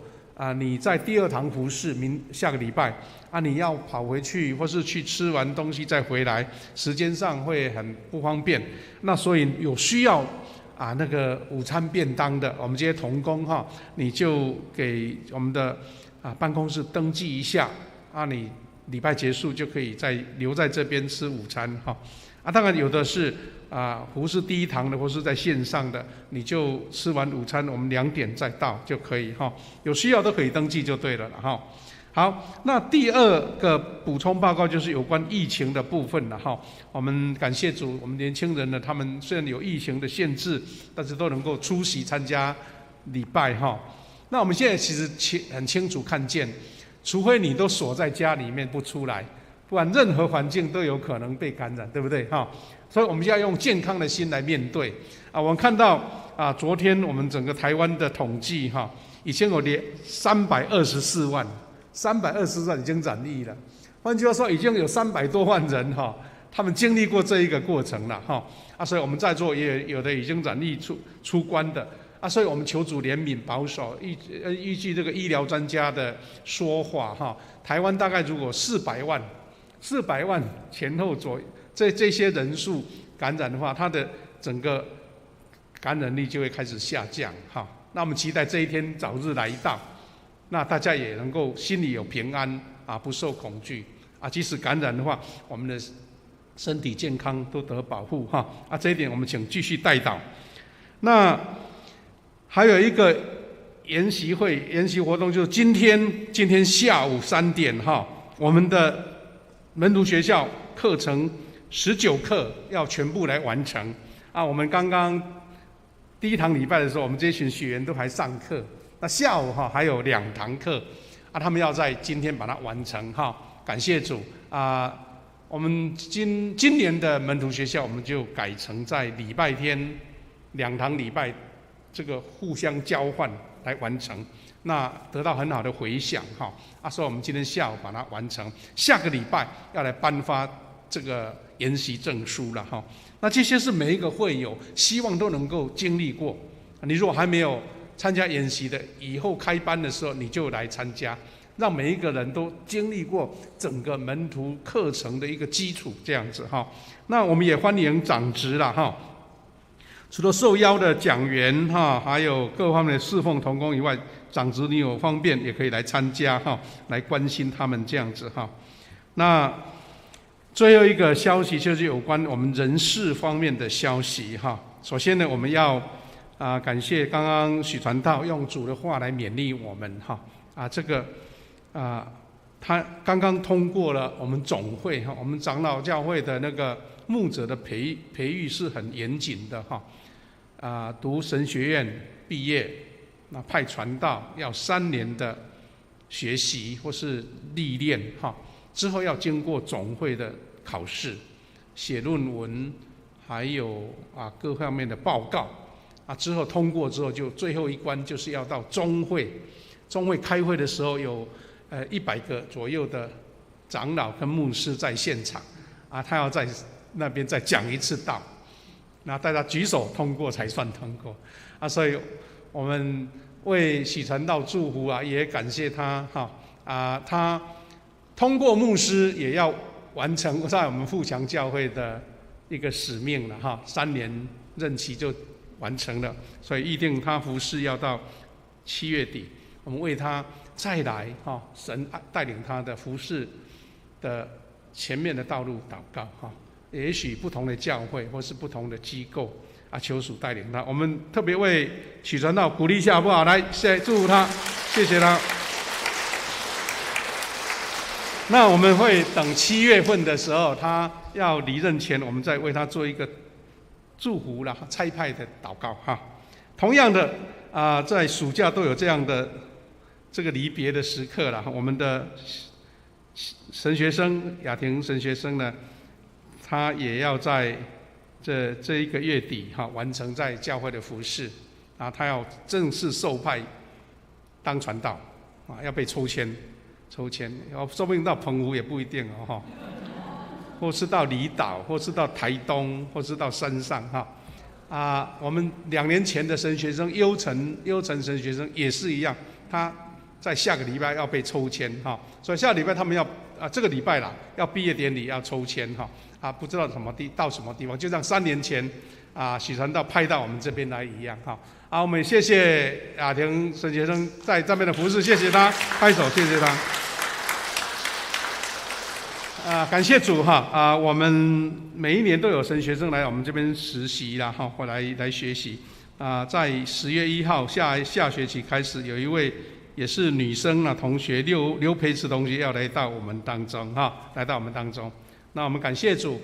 你在第2堂服事，下个礼拜你要跑回去，或是去吃完东西再回来，时间上会很不方便。那所以有需要那个午餐便当的，我们这些同工哈，你就给我们的办公室登记一下你礼拜结束就可以留在这边吃午餐哈。当然有的是服事第1堂的，或是在线上的，你就吃完午餐，我们2点再到就可以哈。有需要都可以登记就对了哈。好，那第2个补充报告就是有关疫情的部分了哈。我们感谢主，我们年轻人呢，他们虽然有疫情的限制，但是都能够出席参加礼拜哈。那我们现在其实很清楚看见，除非你都锁在家里面不出来，不然任何环境都有可能被感染，对不对哈？所以我们要用健康的心来面对我们看到昨天我们整个台湾的统计哈，已经有324万已经染疫了。换句话说，已经有300多万人哈，他们经历过这一个过程了哈。所以我们在座也有的已经染疫出关的所以我们求主怜悯保守。依据这个医疗专家的说法哈，台湾大概如果400万前后左右，这些人数感染的话，它的整个感染力就会开始下降哈。那我们期待这一天早日来到，那大家也能够心里有平安不受恐惧即使感染的话，我们的身体健康都得保护哈这一点我们请继续代祷。那还有一个研习活动，就是今天下午3点哈，我们的门徒学校课程19课要全部来完成我们刚刚第1堂礼拜的时候，我们这群学员都还上课，那下午还有2堂课他们要在今天把它完成哈。感谢主我们今年的门徒学校，我们就改成在礼拜天2堂礼拜这个互相交换来完成，那得到很好的回响哈所以我们今天下午把它完成，下个礼拜要来颁发这个研习证书了哈。那这些是每一个会友希望都能够经历过。你如果还没有参加研习的，以后开班的时候你就来参加，让每一个人都经历过整个门徒课程的一个基础这样子哈。那我们也欢迎长职了哈。除了受邀的讲员还有各方面的侍奉同工以外，长职你有方便也可以来参加来关心他们这样子哈。那最后一个消息就是有关我们人事方面的消息哈。首先呢，我们要感谢刚刚许传道用主的话来勉励我们哈这个他刚刚通过了我们总会我们长老教会的那个牧者的培育是很严谨的哈读神学院毕业，那派传道要3年的学习或是历练哈，之后要经过总会的考试，写论文，还有各方面的报告之后通过之后，就最后一关就是要到中会开会的时候有100个左右的长老跟牧师在现场他要在那边再讲一次道，那大家举手通过才算通过所以我们为许传道祝福也感谢他他通过牧师也要完成在我们富强教会的一个使命了3年任期就完成了，所以预定他服事要到7月底，我们为他再来神带领他的服事的前面的道路祷告也许不同的教会或是不同的机构求主带领他。我们特别为许传道鼓励一下好不好？来，祝福他，谢谢他。那我们会等7月份的时候，他要离任前，我们再为他做一个祝福啦、差派的祷告哈。同样的在暑假都有这样的这个离别的时刻啦。我们的神学生雅婷神学生呢，他也要在这一个月底完成在教会的服事他要正式受派当传道要被抽签，说不定到澎湖也不一定或是到离岛，或是到台东，或是到山上哈。我们2年前的神学生优成神学生也是一样，他在下个礼拜要被抽签哈，所以下个礼拜他们要这个礼拜啦要毕业典礼要抽签哈不知道到什么地方，就像3年前许传道派到我们这边来一样哈。我们谢谢雅婷神学生在这边的服侍，谢谢他，拍手谢谢他。感谢主哈我们每一年都有神学生来我们这边实习啦哈，或来学习在10月1号下学期开始，有一位也是女生同学刘培慈同学要来到我们当中来到我们当中。那我们感谢主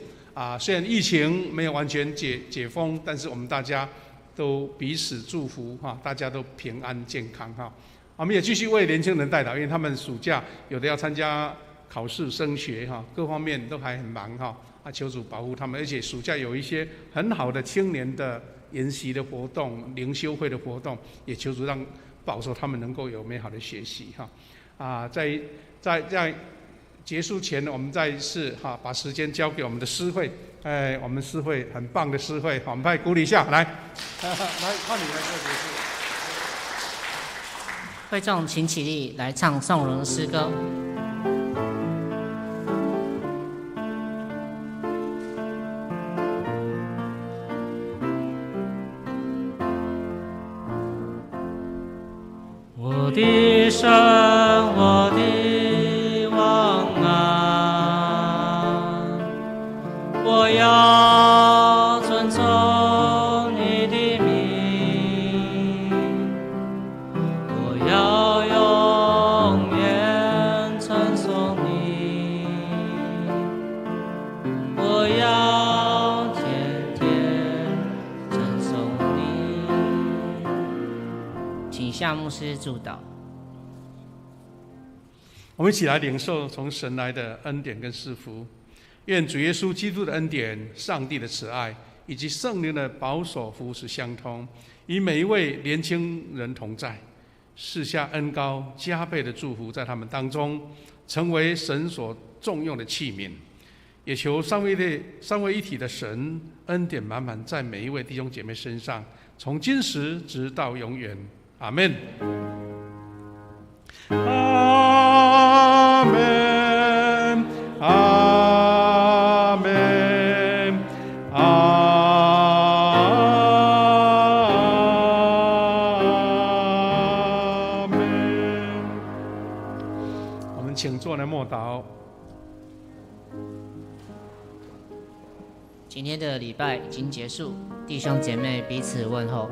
虽然疫情没有完全解封，但是我们大家都彼此祝福大家都平安健康我们也继续为年轻人代祷，因为他们暑假有的要参加考试升学各方面都还很忙求主保护他们，而且暑假有一些很好的青年的研习的活动、灵修会的活动，也求主让保守他们能够有美好的学习在结束前呢，我们再一次把时间交给我们的诗会，我们诗会很棒的诗会，我们派鼓励一下来，来换你来做结束。会众请起立来唱颂荣诗歌。我的神，我的王啊，我要遵从你的名，我要永远称颂你，我要天天称颂你。请夏牧师祝祷。我们一起来领受从神来的恩典跟赐福，愿主耶稣基督的恩典、上帝的慈爱以及圣灵的保守扶持相通，与每一位年轻人同在，赐下恩膏加倍的祝福在他们当中，成为神所重用的器皿。也求三位一体的神恩典满满在每一位弟兄姐妹身上，从今时直到永远。阿们。阿门，阿门，阿门。我们请坐来默祷。今天的礼拜已经结束，弟兄姐妹彼此问候。